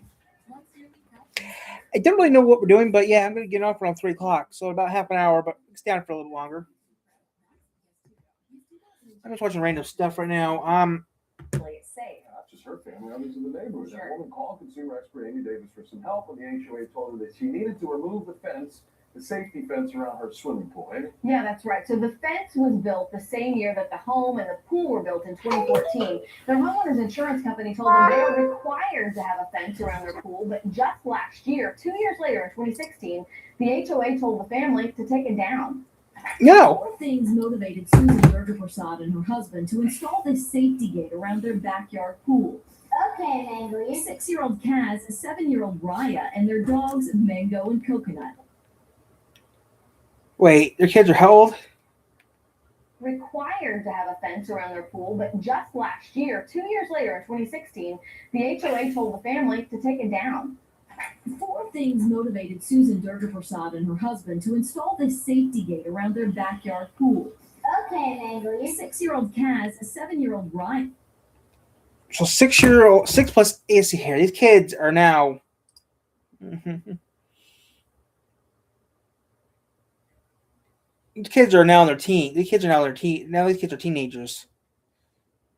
I don't really know what we're doing, but yeah, I'm gonna get off around 3 o'clock, so about half an hour, but stay down for a little longer. I'm just watching random stuff right now. Play it safe. just her family, others in the neighborhood. Sure. That woman called consumer expert Amy Davis for some help, and the HOA told her that she needed to remove the safety fence around her swimming pool. Amy? Yeah, that's right. So the fence was built the same year that the home and the pool were built in 2014. The homeowner's insurance company told them they were required to have a fence around their pool, but just last year, 2 years later in 2016, the HOA told the family to take it down. No. Four things motivated Susan Durga-Prasad and her husband to install this safety gate around their backyard pool. Okay, Mangly. 6-year-old Kaz, 7-year-old Raya, and their dogs Mango and Coconut. Wait, their kids are how old? Required to have a fence around their pool, but just last year, 2 years later in 2016, the HOA told the family to take it down. Four things motivated Susan Durga-Prasad and her husband to install this safety gate around their backyard pool. Okay, Mangly. 6-year-old Kaz, 7-year-old Ryan. So 6 plus AC here. These kids are now. These kids are now in their teen. These kids are now Now these kids are teenagers.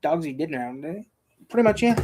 Dogs he did now, did they? Pretty much, yeah.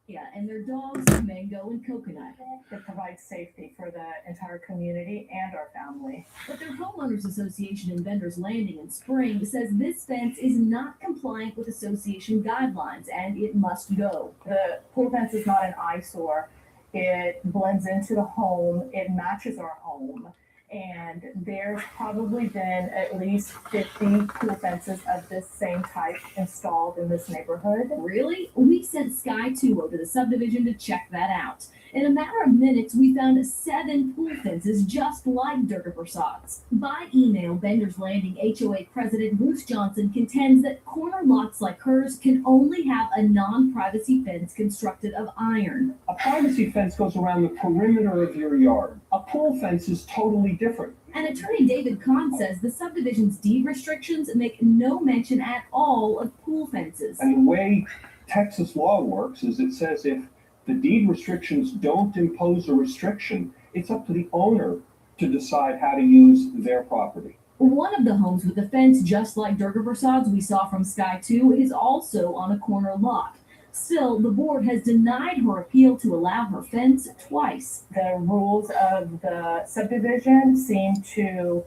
Yeah, and their dogs Mango and Coconut. That provides safety for the entire community and our family. But their homeowners association in Vendors Landing in Spring says this fence is not compliant with association guidelines and it must go. The pool fence is not an eyesore. It blends into the home. It matches our home. And there's probably been at least 50 pool fences of this same type installed in this neighborhood. Really? We sent Sky 2 over to the subdivision to check that out. In a matter of minutes, we found 7 pool fences just like Durga-Prasad's. By email, Vendors Landing HOA President Bruce Johnson contends that corner lots like hers can only have a non-privacy fence constructed of iron. A privacy fence goes around the perimeter of your yard. A pool fence is totally different. And attorney David Kahn says the subdivision's deed restrictions make no mention at all of pool fences. And the way Texas law works is it says if the deed restrictions don't impose a restriction, it's up to the owner to decide how to use their property. One of the homes with a fence just like Durga-Prasad's we saw from Sky 2 is also on a corner lot. Still, the board has denied her appeal to allow her fence twice. The rules of the subdivision seem to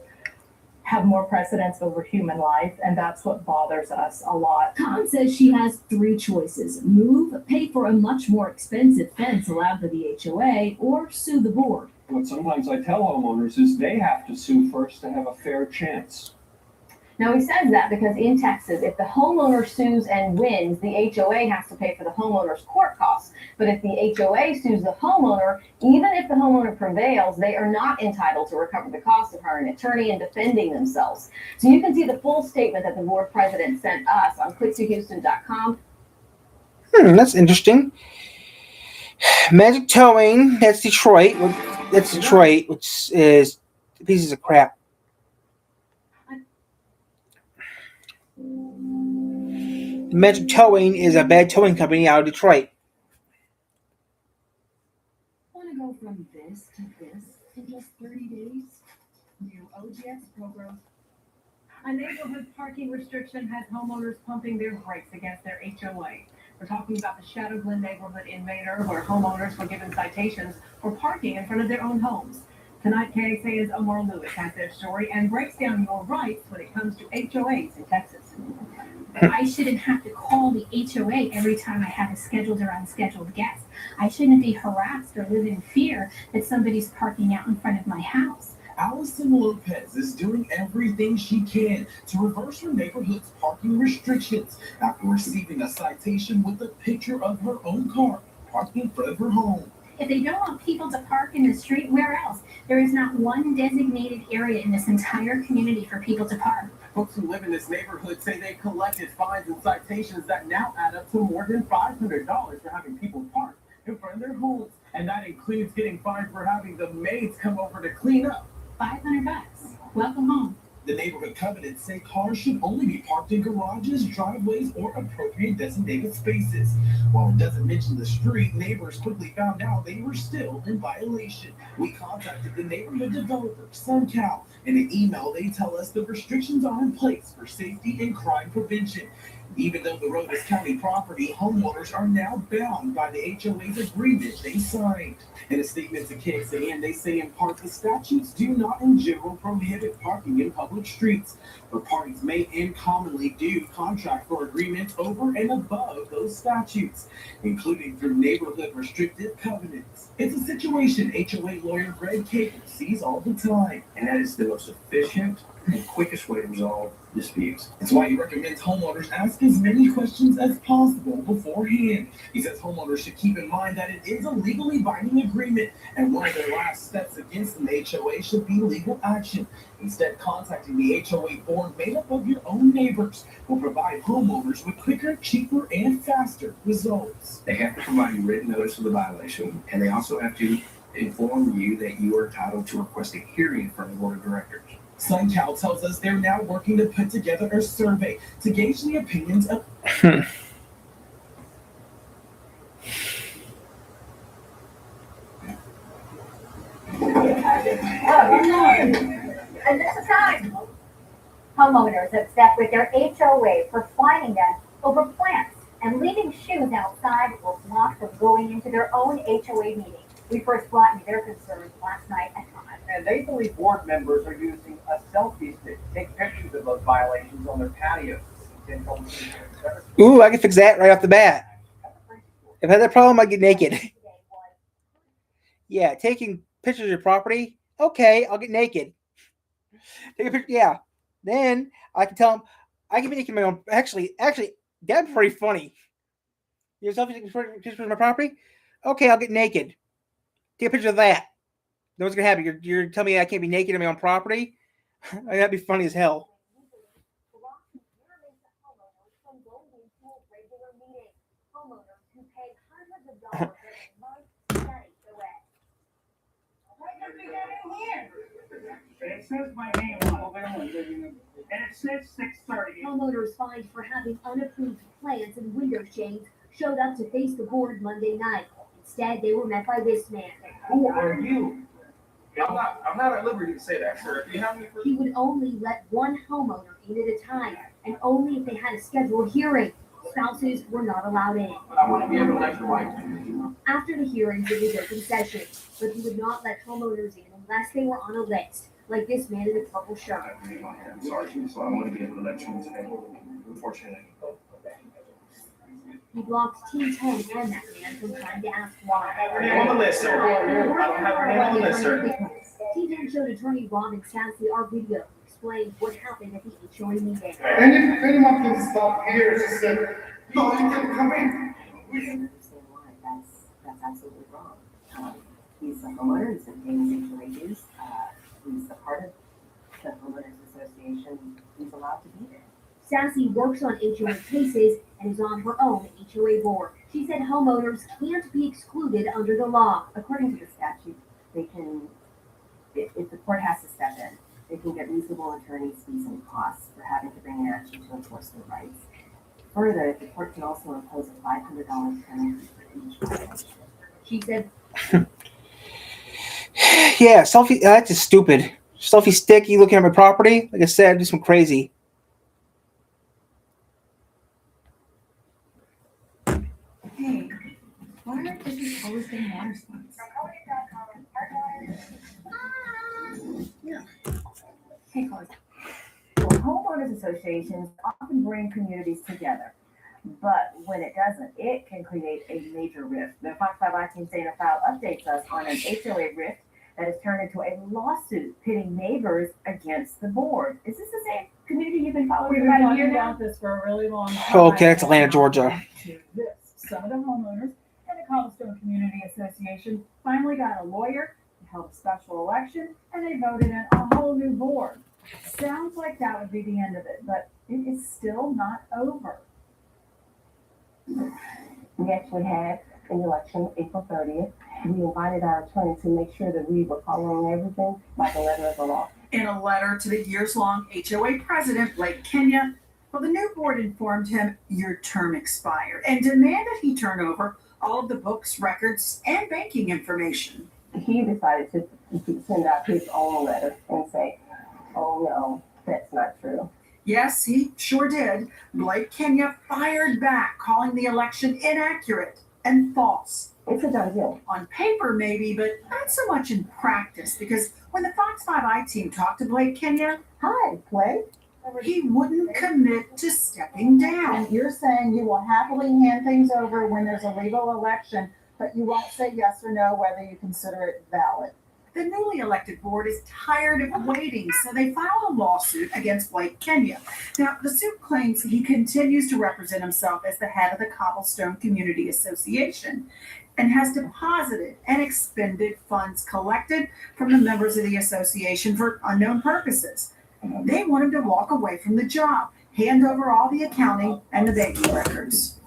have more precedence over human life, and that's what bothers us a lot. Khan says she has 3 choices: move, pay for a much more expensive fence allowed by the HOA, or sue the board. What sometimes I tell homeowners is they have to sue first to have a fair chance. Now, he says that because in Texas, if the homeowner sues and wins, the HOA has to pay for the homeowner's court costs. But if the HOA sues the homeowner, even if the homeowner prevails, they are not entitled to recover the cost of hiring an attorney and defending themselves. So you can see the full statement that the board president sent us on clicktohouston.com. That's interesting. Magic Towing, that's Detroit. That's Detroit, which is pieces of crap. Magic Towing is a bad towing company out of Detroit. Want to go from this to this in just 30 days? New OGS program. A neighborhood parking restriction has homeowners pumping their brakes against their HOA. We're talking about the Shadow Glen neighborhood in Maynard, where homeowners were given citations for parking in front of their own homes. Tonight, KXAN's Omar Lewis has their story and breaks down your rights when it comes to HOAs in Texas. I shouldn't have to call the HOA every time I have a scheduled or unscheduled guest. I shouldn't be harassed or live in fear that somebody's parking out in front of my house. Allison Lopez is doing everything she can to reverse her neighborhood's parking restrictions after receiving a citation with a picture of her own car parked in front of her home. If they don't want people to park in the street, where else? There is not one designated area in this entire community for people to park. Folks who live in this neighborhood say they collected fines and citations that now add up to more than $500 for having people park in front of their homes. And that includes getting fined for having the maids come over to clean up. $500. Welcome home. The neighborhood covenants say cars should only be parked in garages, driveways, or appropriate designated spaces. While it doesn't mention the street, neighbors quickly found out they were still in violation. We contacted the neighborhood developer, SunCal. In an email, they tell us the restrictions are in place for safety and crime prevention. Even though the road is county property, homeowners are now bound by the HOA's agreement they signed. In a statement to KXAN, they say in part the statutes do not in general prohibit parking in public streets, but parties may and commonly do contract for agreements over and above those statutes, including through neighborhood restrictive covenants. It's a situation HOA lawyer Greg Cable sees all the time. And that is the most efficient and quickest way to resolve disputes. It's why he recommends homeowners ask as many questions as possible beforehand. He says homeowners should keep in mind that it is a legally binding agreement, and one of their last steps against an HOA should be legal action. Instead, contacting the HOA board made up of your own neighbors will provide homeowners with quicker, cheaper, and faster results. They have to provide you written notice of the violation, and they also have to inform you that you are entitled to request a hearing from the board of directors. SunCal tells us they're now working to put together a survey to gauge the opinions of And this is time. Homeowners upset with their HOA for fining them over plants and leaving shoes outside were blocked from going into their own HOA meeting. We first brought you their concerns last night at 5. And they believe board members are using a selfie stick to take pictures of those violations on their patios. Ooh, I can fix that right off the bat. If I had that problem, I'd get naked. Yeah, taking pictures of your property. Okay, I'll get naked. Take a picture. Yeah. Then I can tell them I can be naked in my own. Actually, that's pretty funny. You selfie taking pictures of my property. Okay, I'll get naked. Take a picture of that. No what's gonna happen. You're telling me I can't be naked on my own property? That'd be funny as hell. It says my name on it, and it says 6:30. Homeowners fined for having unapproved plants and window shades showed up to face the board Monday night. Instead, they were met by this man. Who are you? I'm not at liberty to say that, sir. If you have me for... He would only let one homeowner in at a time, and only if they had a scheduled hearing. Spouses were not allowed in. I want to be able to let your wife. After the hearings, it was open session, but he would not let homeowners in unless they were on a list, like this man in the purple shirt. I'm sorry, so I want to be able to let you in today. Unfortunately. He blocked Team 10 and that man from trying to ask why. I don't have her name on the list, sir. I don't have her name on the list, sir. Team 10 showed attorney Robin Sassy our video, explained what happened at the HOA meeting. And if anyone can stop here, just say, no, you can come in. That's absolutely wrong. He's a homeowner, he's been paying his HOA dues, he's a part of the homeowners association, he's allowed to be there. Sassy works on HOA cases and is on her own HOA board. She said homeowners can't be excluded under the law. According to the statute, they can, if the court has to step in, they can get reasonable attorney's fees and costs for having to bring an action to enforce their rights. Further, the court can also impose a $500 penalty for each violation. She said, Yeah, selfie. That's just stupid. Selfie stick. You looking at my property? Like I said, do some crazy. Hey, why aren't they posting water spots? yeah. Hey, Carl. Well, homeowners associations often bring communities together, but when it doesn't, it can create a major rift. The Fox 5 iTunes Data File updates us on an HOA rift that has turned into a lawsuit pitting neighbors against the board. Is this the same community you've been following? We've been talking about this for a really long time. Okay, it's Atlanta, Georgia. Some of the homeowners and the Cobblestone Community Association finally got a lawyer, held a special election, and they voted in a whole new board. Sounds like that would be the end of it, but it is still not over. We actually had an election April 30th. We invited our attorney to make sure that we were following everything by the letter of the law. In a letter to the years-long HOA president, Blake Kenya, well, the new board informed him your term expired and demanded he turn over all of the books, records, and banking information. He decided to send out his own letter and say, oh no, that's not true. Yes, he sure did. Blake Kenya fired back, calling the election inaccurate and false. It's a done deal. On paper, maybe, but not so much in practice, because when the Fox 5i team talked to Blake Kenya, Hi, Blake. he wouldn't commit to stepping down. And you're saying you will happily hand things over when there's a legal election, but you won't say yes or no whether you consider it valid. The newly elected board is tired of waiting, so they filed a lawsuit against Blake Kenya. Now, the suit claims he continues to represent himself as the head of the Cobblestone Community Association and has deposited and expended funds collected from the members of the association for unknown purposes. They want him to walk away from the job, hand over all the accounting and the banking records.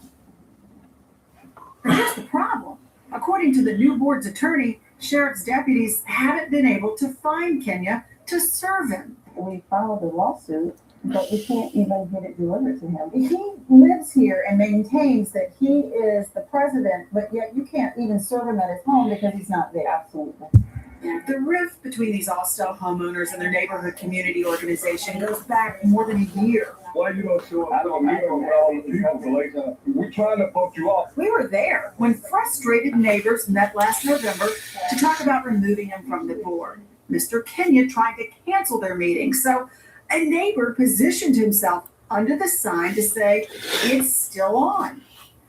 But here's the problem. According to the new board's attorney, sheriff's deputies haven't been able to find Kenya to serve him. We filed a lawsuit, but we can't even get it delivered to him. He lives here and maintains that he is the president, but yet you can't even serve him at his home because he's not there. Absolutely. The rift between these Austell homeowners and their neighborhood community organization goes back more than a year. Why you don't show up? I don't know. People, we're trying to bump you off. We were there when frustrated neighbors met last November to talk about removing him from the board. Mr. Kenya tried to cancel their meeting, so a neighbor positioned himself under the sign to say it's still on.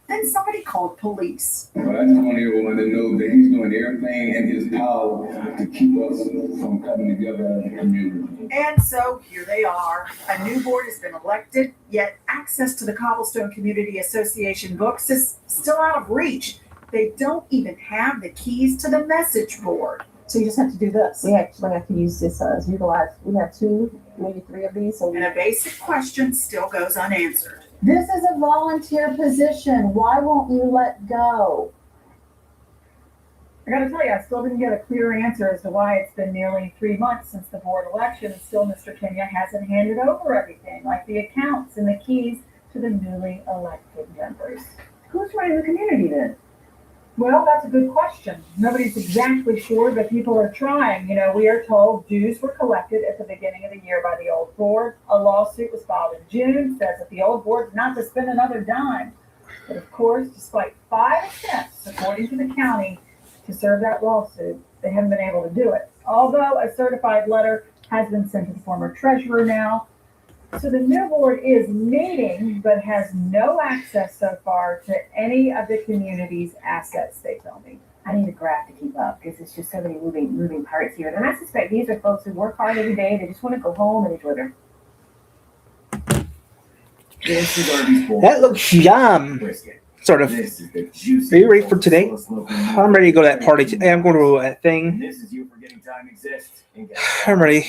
Then somebody called police. But I just want everyone to know that he's doing everything in his power to keep us from coming together as a community. And so here they are. A new board has been elected, yet access to the Cobblestone Community Association books is still out of reach. They don't even have the keys to the message board. So you just have to do this. We actually have to use this utilize. We have 2, maybe 3 of these. So And a basic question still goes unanswered. this is a volunteer position. Why won't you let go? I gotta tell you, I still didn't get a clear answer as to why it's been nearly 3 months since the board election and still Mr. Kenya hasn't handed over everything, like the accounts and the keys to the newly elected members. Who's running the community then? Well, that's a good question. Nobody's exactly sure, but people are trying. You know, we are told dues were collected at the beginning of the year by the old board. A lawsuit was filed in June, says that the old board's not to spend another dime. But of course, despite 5 attempts, according to the county, to serve that lawsuit, they haven't been able to do it. Although a certified letter has been sent to the former treasurer now. So the new board is meeting, but has no access so far to any of the community's assets, they tell me. I need a graph to keep up because it's just so many moving parts here. And I suspect these are folks who work hard every day. They just want to go home and enjoy their. This is Arby's board. That looks yum. Brisket. Sort of. This is the Are juicy. you ready for today? I'm ready to go to that party. Hey, I'm going to that thing. This is you forgetting time exists. I'm ready.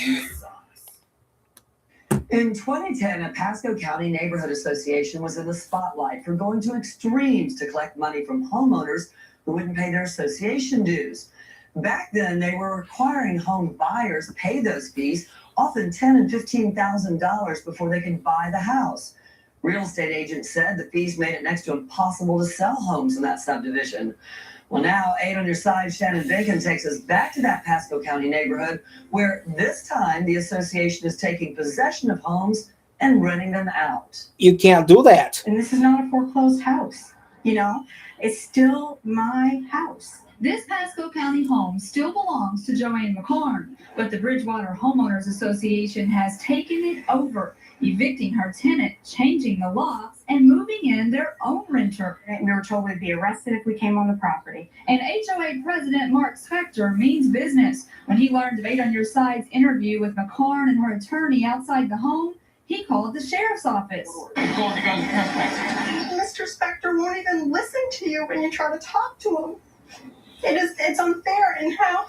In 2010, a Pasco County Neighborhood Association was in the spotlight for going to extremes to collect money from homeowners who wouldn't pay their association dues. Back then, they were requiring home buyers pay those fees, often $10,000 and $15,000 before they could buy the house. Real estate agents said the fees made it next to impossible to sell homes in that subdivision. Well, now, 8 on your side, Shannon Bacon takes us back to that Pasco County neighborhood where this time the association is taking possession of homes and renting them out. You can't do that. And this is not a foreclosed house. You know, it's still my house. This Pasco County home still belongs to Joanne McCorn, but the Bridgewater Homeowners Association has taken it over, evicting her tenant, changing the locks, and moving in their own renter. We were told we'd be arrested if we came on the property. And HOA President Mark Spector means business. When he learned of 8 on your side's interview with McCorn and her attorney outside the home, he called the sheriff's office. Mr. Spector won't even listen to you when you try to talk to him. It's unfair and how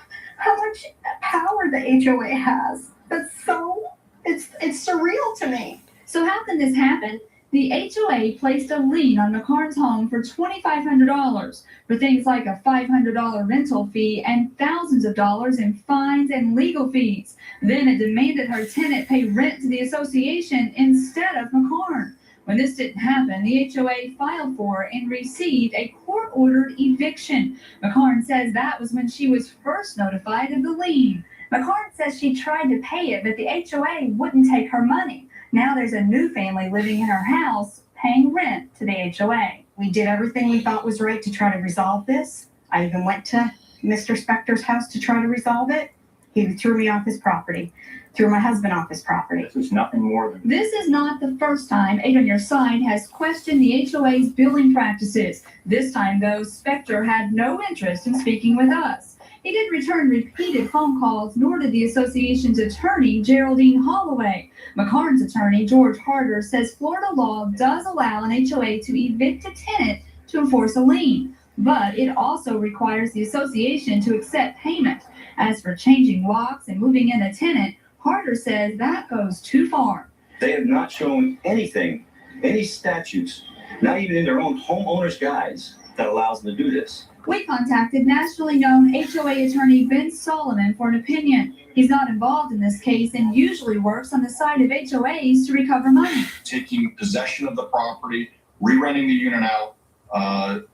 much power the HOA has. It's surreal to me. So how can this happen? The HOA placed a lien on McCorn's home for $2,500 for things like a $500 rental fee and thousands of dollars in fines and legal fees. Then it demanded her tenant pay rent to the association instead of McCorn. When this didn't happen, the HOA filed for and received a court-ordered eviction. McCorn says that was when she was first notified of the lien. McCorn says she tried to pay it, but the HOA wouldn't take her money. Now there's a new family living in her house paying rent to the HOA. We did everything we thought was right to try to resolve this. I even went to Mr. Spector's house to try to resolve it. He threw me off his property, threw my husband off his property. This is nothing more than. This is not the first time Eight on Your Side has questioned the HOA's billing practices. This time, though, Spector had no interest in speaking with us. He didn't return repeated phone calls, nor did the association's attorney, Geraldine Holloway. McCarn's attorney, George Harder, says Florida law does allow an HOA to evict a tenant to enforce a lien, but it also requires the association to accept payment. As for changing locks and moving in a tenant, Harder says that goes too far. They have not shown anything, any statutes, not even in their own homeowners guides, that allows them to do this. We contacted nationally known HOA attorney Ben Solomon for an opinion. He's not involved in this case and usually works on the side of HOAs to recover money. Taking possession of the property, re-renting the unit out,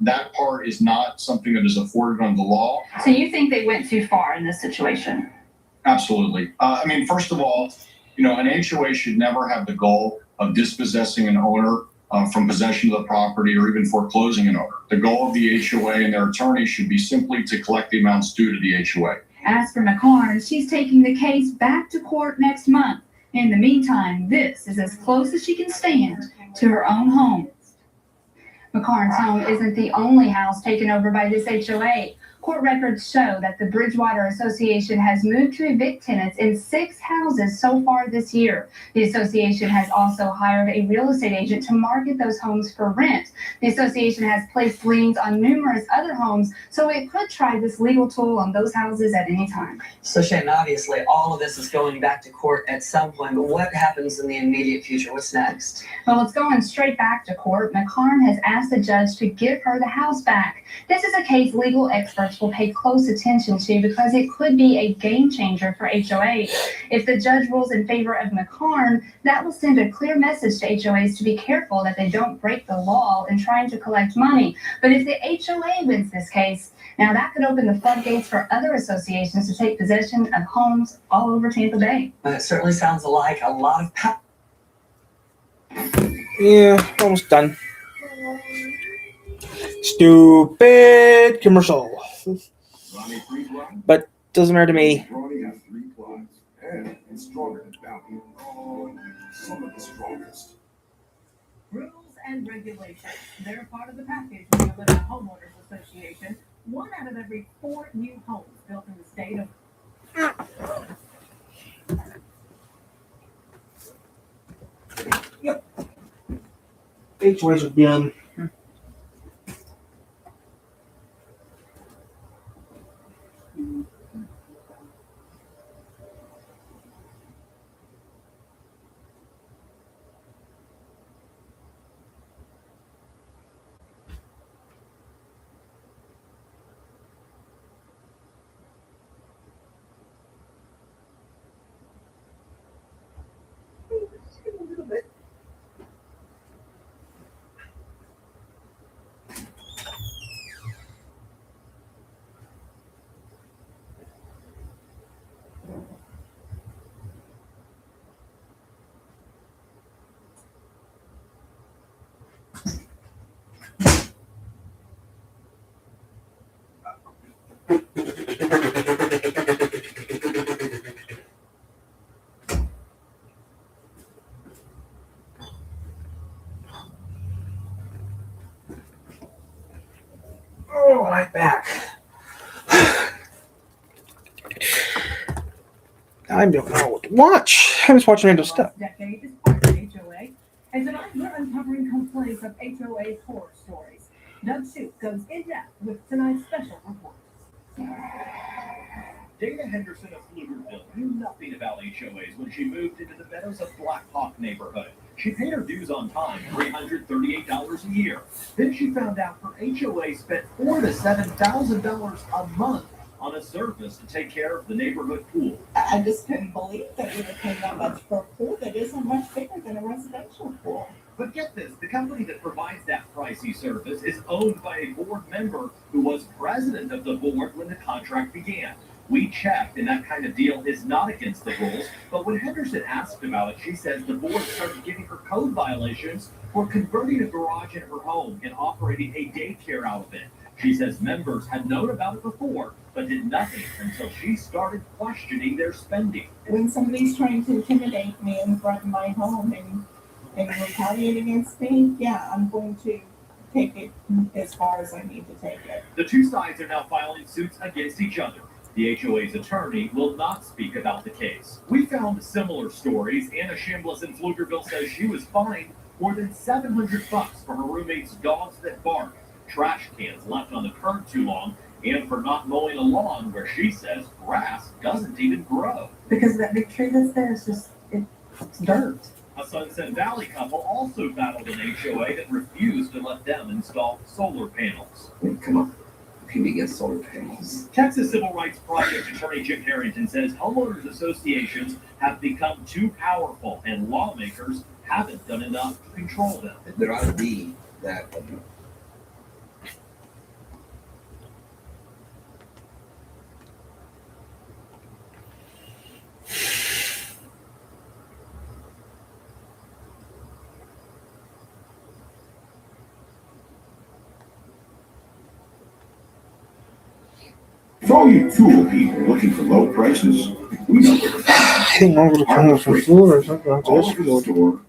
that part is not something that is afforded under the law. So you think they went too far in this situation? Absolutely. I mean, first of all, an HOA should never have the goal of dispossessing an owner from possession of the property or even foreclosing an owner. The goal of the HOA and their attorney should be simply to collect the amounts due to the HOA. As for McCarn, she's taking the case back to court next month. In the meantime, this is as close as she can stand to her own home. McCarn's home isn't the only house taken over by this HOA. Court records show that the Bridgewater Association has moved to evict tenants in 6 houses so far this year. The association has also hired a real estate agent to market those homes for rent. The association has placed liens on numerous other homes, so it could try this legal tool on those houses at any time. So Shane, obviously all of this is going back to court at some point, but what happens in the immediate future? What's next? Well, it's going straight back to court. McCarn has asked the judge to give her the house back. This is a case legal experts will pay close attention to because it could be a game changer for HOAs. If the judge rules in favor of McCarn, that will send a clear message to HOAs to be careful that they don't break the law in trying to collect money. But if the HOA wins this case, now that could open the floodgates for other associations to take possession of homes all over Tampa Bay. It certainly sounds like a lot of power. Yeah, almost done. Stupid commercial. But doesn't matter to me. Ronnie has 3 plots, and it's stronger than Bounty. Some of the strongest. Rules and regulations. They're part of the package when you live in a homeowners association. 1 out of every 4 new homes built in the state of HOAs are done. Oh, my back. I don't know what to watch. I was watching random stuff. decade is part of HOA. And tonight we're uncovering complaints of HOA horror stories. Doug Shoup goes in depth with tonight's special report. Dana Henderson of Pflugerville knew nothing about HOAs when she moved into the Meadows of Black Hawk neighborhood. She paid her dues on time, $338 a year. Then she found out her HOA spent $4,000 to $7,000 a month on a service to take care of the neighborhood pool. I just couldn't believe that we were paying that much for a pool that isn't much bigger than a residential pool. But get this, the company that provides that pricey service is owned by a board member who was president of the board when the contract began. We checked, and that kind of deal is not against the rules. But when Henderson asked about it, she says the board started giving her code violations for converting a garage in her home and operating a daycare out of it. She says members had known about it before, but did nothing until she started questioning their spending. When somebody's trying to intimidate me in front of my home and retaliate against me, yeah, I'm going to take it as far as I need to take it. The two sides are now filing suits against each other. The HOA's attorney will not speak about the case. We found similar stories. Anna Chambliss in Pflugerville says she was fined more than $700 for her roommate's dogs that bark, trash cans left on the curb too long, and for not mowing a lawn where she says grass doesn't even grow. Because that big tree that's there is just, it's dirt. A Sunset Valley couple also battled an HOA that refused to let them install solar panels. Come on. Can we get solar panels? Texas Civil Rights Project attorney Jim Harrington says homeowners associations have become too powerful and lawmakers haven't done enough to control them. There ought to be that. For all you tool people looking for low prices, we know where to Hang over the corner from Florida or something like this. Don't know.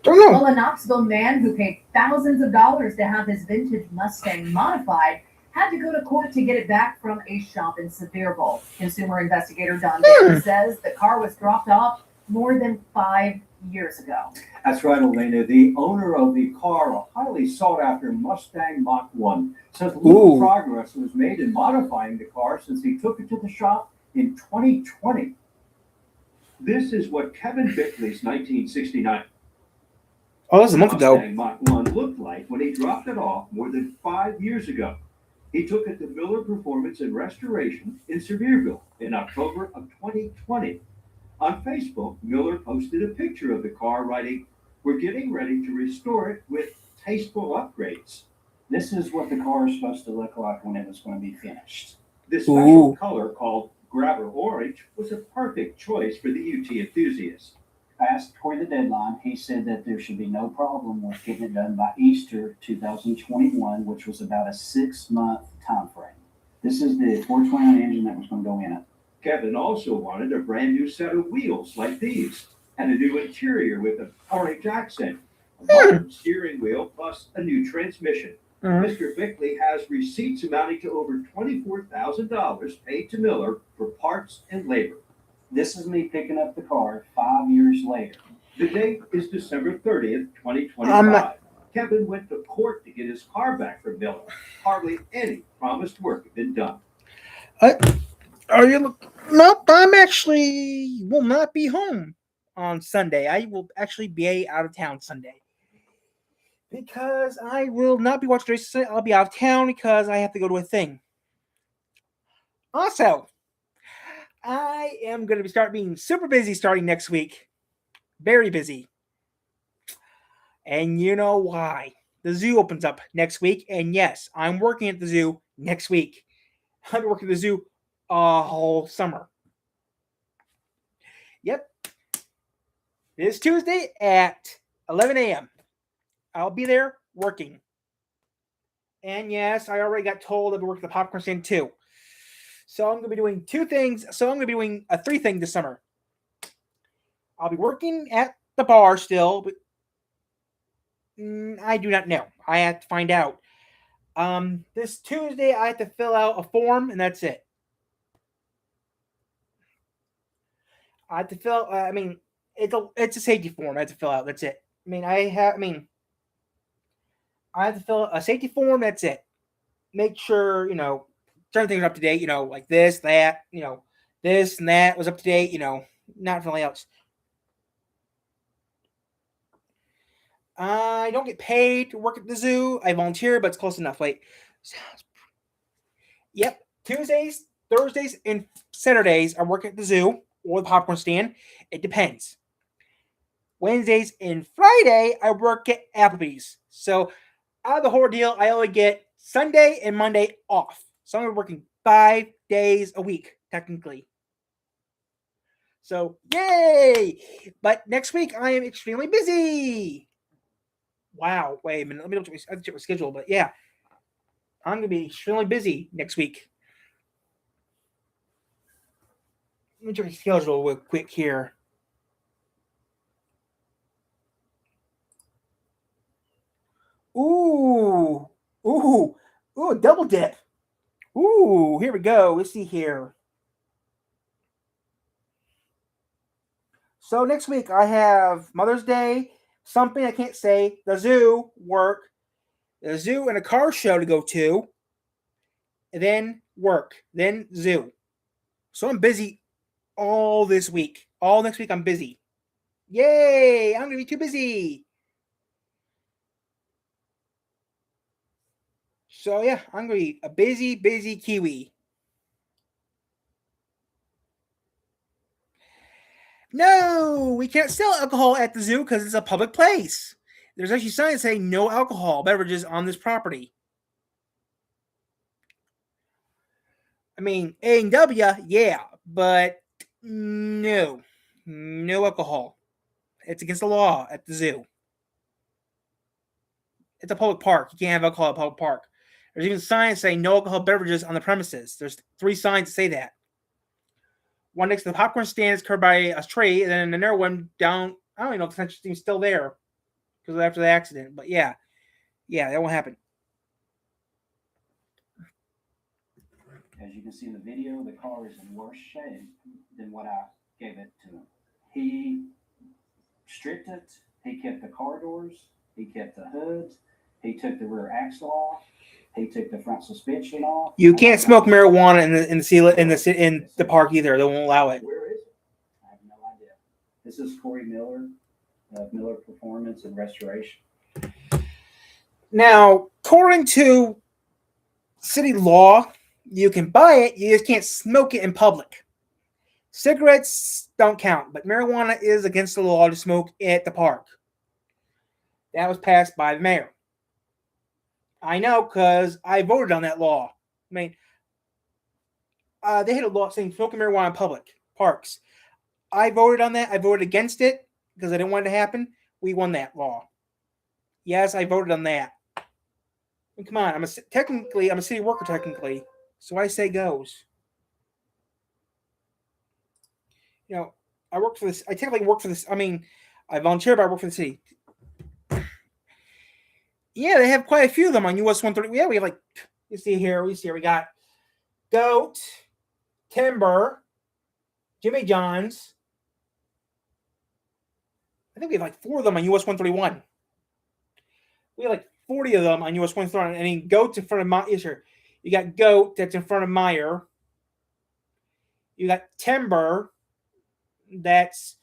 Well, a Knoxville man who paid thousands of dollars to have his vintage Mustang modified had to go to court to get it back from a shop in Sevierville. Consumer investigator Don Davis says the car was dropped off more than 5 years ago. That's right, Elena. The owner of the car, a highly sought-after Mustang Mach 1, says little progress was made in modifying the car since he took it to the shop in 2020. This is what Kevin Bickley's 1969 Oh, that was a month ago. Mustang Mach 1 looked like when he dropped it off more than 5 years ago. He took it to Miller Performance and Restoration in Sevierville in October of 2020. On Facebook, Miller posted a picture of the car writing, "We're getting ready to restore it with tasteful upgrades." This is what the car is supposed to look like when it was going to be finished. This special color called Grabber Orange was a perfect choice for the UT enthusiast. I asked for the deadline. He said that there should be no problem with getting it done by Easter 2021, which was about a 6-month time frame. This is the 429 engine that was going to go in it. Kevin also wanted a brand new set of wheels like these and a new interior with a Harley Jackson, a modern steering wheel, plus a new transmission. Mr. Bickley has receipts amounting to over $24,000 paid to Miller for parts and labor. This is me picking up the car 5 years later. The date is December 30th, 2025. Kevin went to court to get his car back from Miller. Hardly any promised work had been done. Are you? Nope. I'm actually will not be home on Sunday. I will actually be out of town Sunday because I will not be watching races. I'll be out of town because I have to go to a thing. Also, I am going to being super busy starting next week. Very busy. And you know why. The zoo opens up next week. And yes, I'm working at the zoo next week. I've been working at the zoo a whole summer. Yep. It's Tuesday at 11 a.m. I'll be there working. And yes, I already got told I'll be working at the popcorn stand too. So I'm going to be doing 2 things. So I'm going to be doing a 3 thing this summer. I'll be working at the bar still, but I do not know. I have to find out. This Tuesday, I have to fill out a form, and that's it. I have to fill. It's a safety form. I have to fill out. That's it. I have to fill out a safety form. That's it. Make sure certain things are up to date. Like this, that. This and that was up to date. Not for anything else. I don't get paid to work at the zoo. I volunteer, but it's close enough. Yep. Tuesdays, Thursdays, and Saturdays I work at the zoo or the popcorn stand. It depends. Wednesdays and Friday I work at Applebee's. So out of the whole deal, I only get Sunday and Monday off. So I'm working 5 days a week. technically. So, yay! But next week, I am extremely busy. Wow. Wait a minute. Let me check my schedule. But yeah, I'm going to be extremely busy next week. Let me check my schedule real quick here. Ooh, double dip. Ooh, here we go. Let's see here. So next week I have Mother's Day, something I can't say, the zoo, work, the zoo and a car show to go to, and then work, then zoo. So I'm busy all this week. All next week I'm busy. Yay! I'm going to be too busy. So yeah, I'm going to be a busy Kiwi. No, we can't sell alcohol at the zoo because it's a public place. There's actually signs saying no alcohol beverages on this property. I mean, A&W, yeah, but no alcohol. It's against the law at the zoo. It's a public park. You can't have alcohol at a public park. There's even signs saying no alcohol beverages on the premises. There's 3 signs that say that. One next to the popcorn stand is covered by a tree, and then another one down. I don't even know if it's even still there because after the accident. But yeah, that won't happen. As you can see in the video, the car is in worse shape than what I gave it to him. He stripped it. He kept the car doors. He kept the hoods. He took the rear axle off. He took the front suspension off. You can't smoke marijuana in the park either. They won't allow it. Where is it? I have no idea. This is Corey Miller of Miller Performance and Restoration. Now, according to city law, you can buy it. You just can't smoke it in public. Cigarettes don't count, but marijuana is against the law to smoke at the park. That was passed by the mayor. I know because I voted on that law. I mean, they had a law saying smoking marijuana in public parks. I voted on that. I voted against it because I didn't want it to happen. We won that law. Yes, I voted on that. I mean, come on, I'm a city worker technically, so I say goes. You know, I work for this. I technically work for this. I mean, I volunteer, but I work for the city. Yeah, they have quite a few of them on US 130. Yeah, we have you see here, we got Goat, Timber, Jimmy John's. I think we have 4 of them on US 131. We have 40 of them on US 131. I mean, Goat's in front of Meyer. Sure. You got Goat that's in front of Meyer. You got Timber that's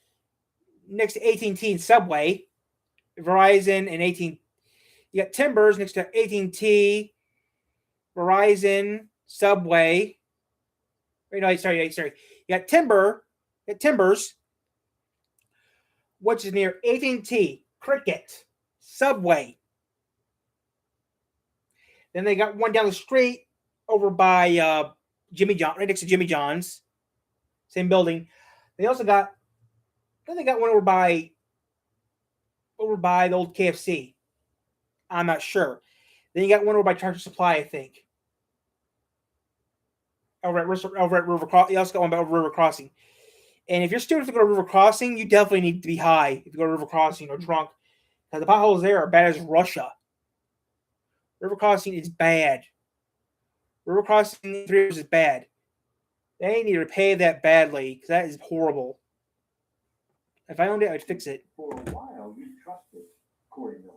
next to AT&T and Subway, Verizon and AT&T. You got Timbers next to AT&T, Verizon, Subway. Sorry. You got Timbers, which is near AT&T, Cricket, Subway. Then they got one down the street over by Jimmy John, right next to Jimmy John's, same building. They also got one over by the old KFC. I'm not sure. Then you got one over by Tractor Supply, I think. Over at River Crossing. You also got one by River Crossing. And if you're students to go to River Crossing, you definitely need to be high if you go to River Crossing or drunk. Because the potholes there are bad as Russia. River Crossing is bad. River Crossing 3 years is bad. They need to repay that badly because that is horrible. If I owned it, I'd fix it. For a while, you trusted Corey Miller.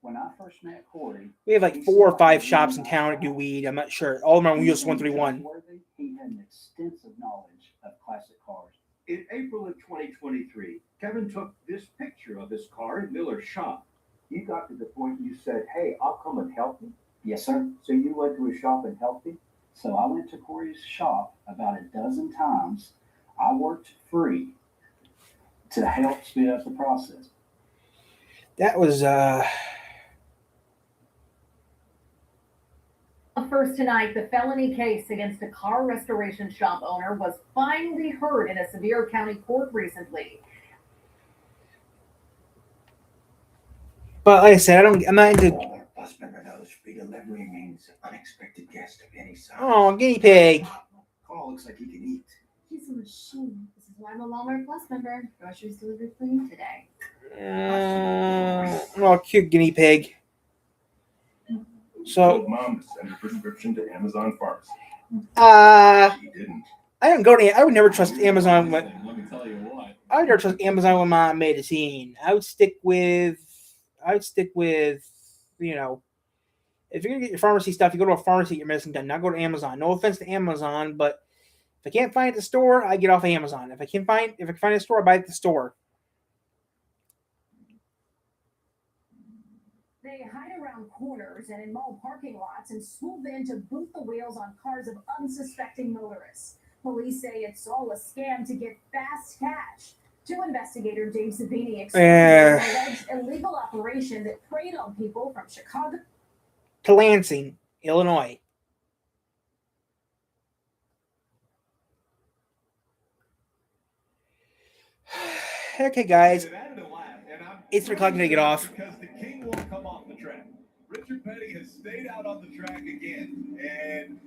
When I first met Corey, we have 4 or 5 shops in town that do weed. I'm not sure. All of them are on US 131. He had an extensive knowledge of classic cars. In April of 2023, Kevin took this picture of his car in Miller's shop. You got to the point you said, "Hey, I'll come and help you." Yes, sir. So you went to his shop and helped him? So I went to Corey's shop about a dozen times. I worked free to help speed up the process. That was First tonight, the felony case against a car restoration shop owner was finally heard in a Sevier County court recently. But like I said, I'm not into. Bus member knows free delivery means unexpected guests of any size. Oh, guinea pig. Carl looks like he can eat. He's a machine. This is why I'm a Walmart Plus member. Groceries delivered for you today. Oh, cute guinea pig. So, Told mom to send her prescription to Amazon Pharmacy. She didn't. I don't go to. I would never trust Amazon. Let me tell you what. I would never trust Amazon with my medicine. I would stick with. You know, if you're gonna get your pharmacy stuff, you go to a pharmacy, get your medicine done. Not go to Amazon. No offense to Amazon, but if I can't find it at the store, I get off Amazon. If I can find it at the store, I buy it at the store. They hide around corners and in mall parking lots and swoop in to boot the wheels on cars of unsuspecting motorists. Police say it's all a scam to get fast cash. Two investigator Dave Savini explained an alleged illegal operation that preyed on people from Chicago To Lansing, Illinois. Okay, guys. It's 3 o'clock to get off. Because the king won't come off the track. Richard Petty has stayed out on the track again, and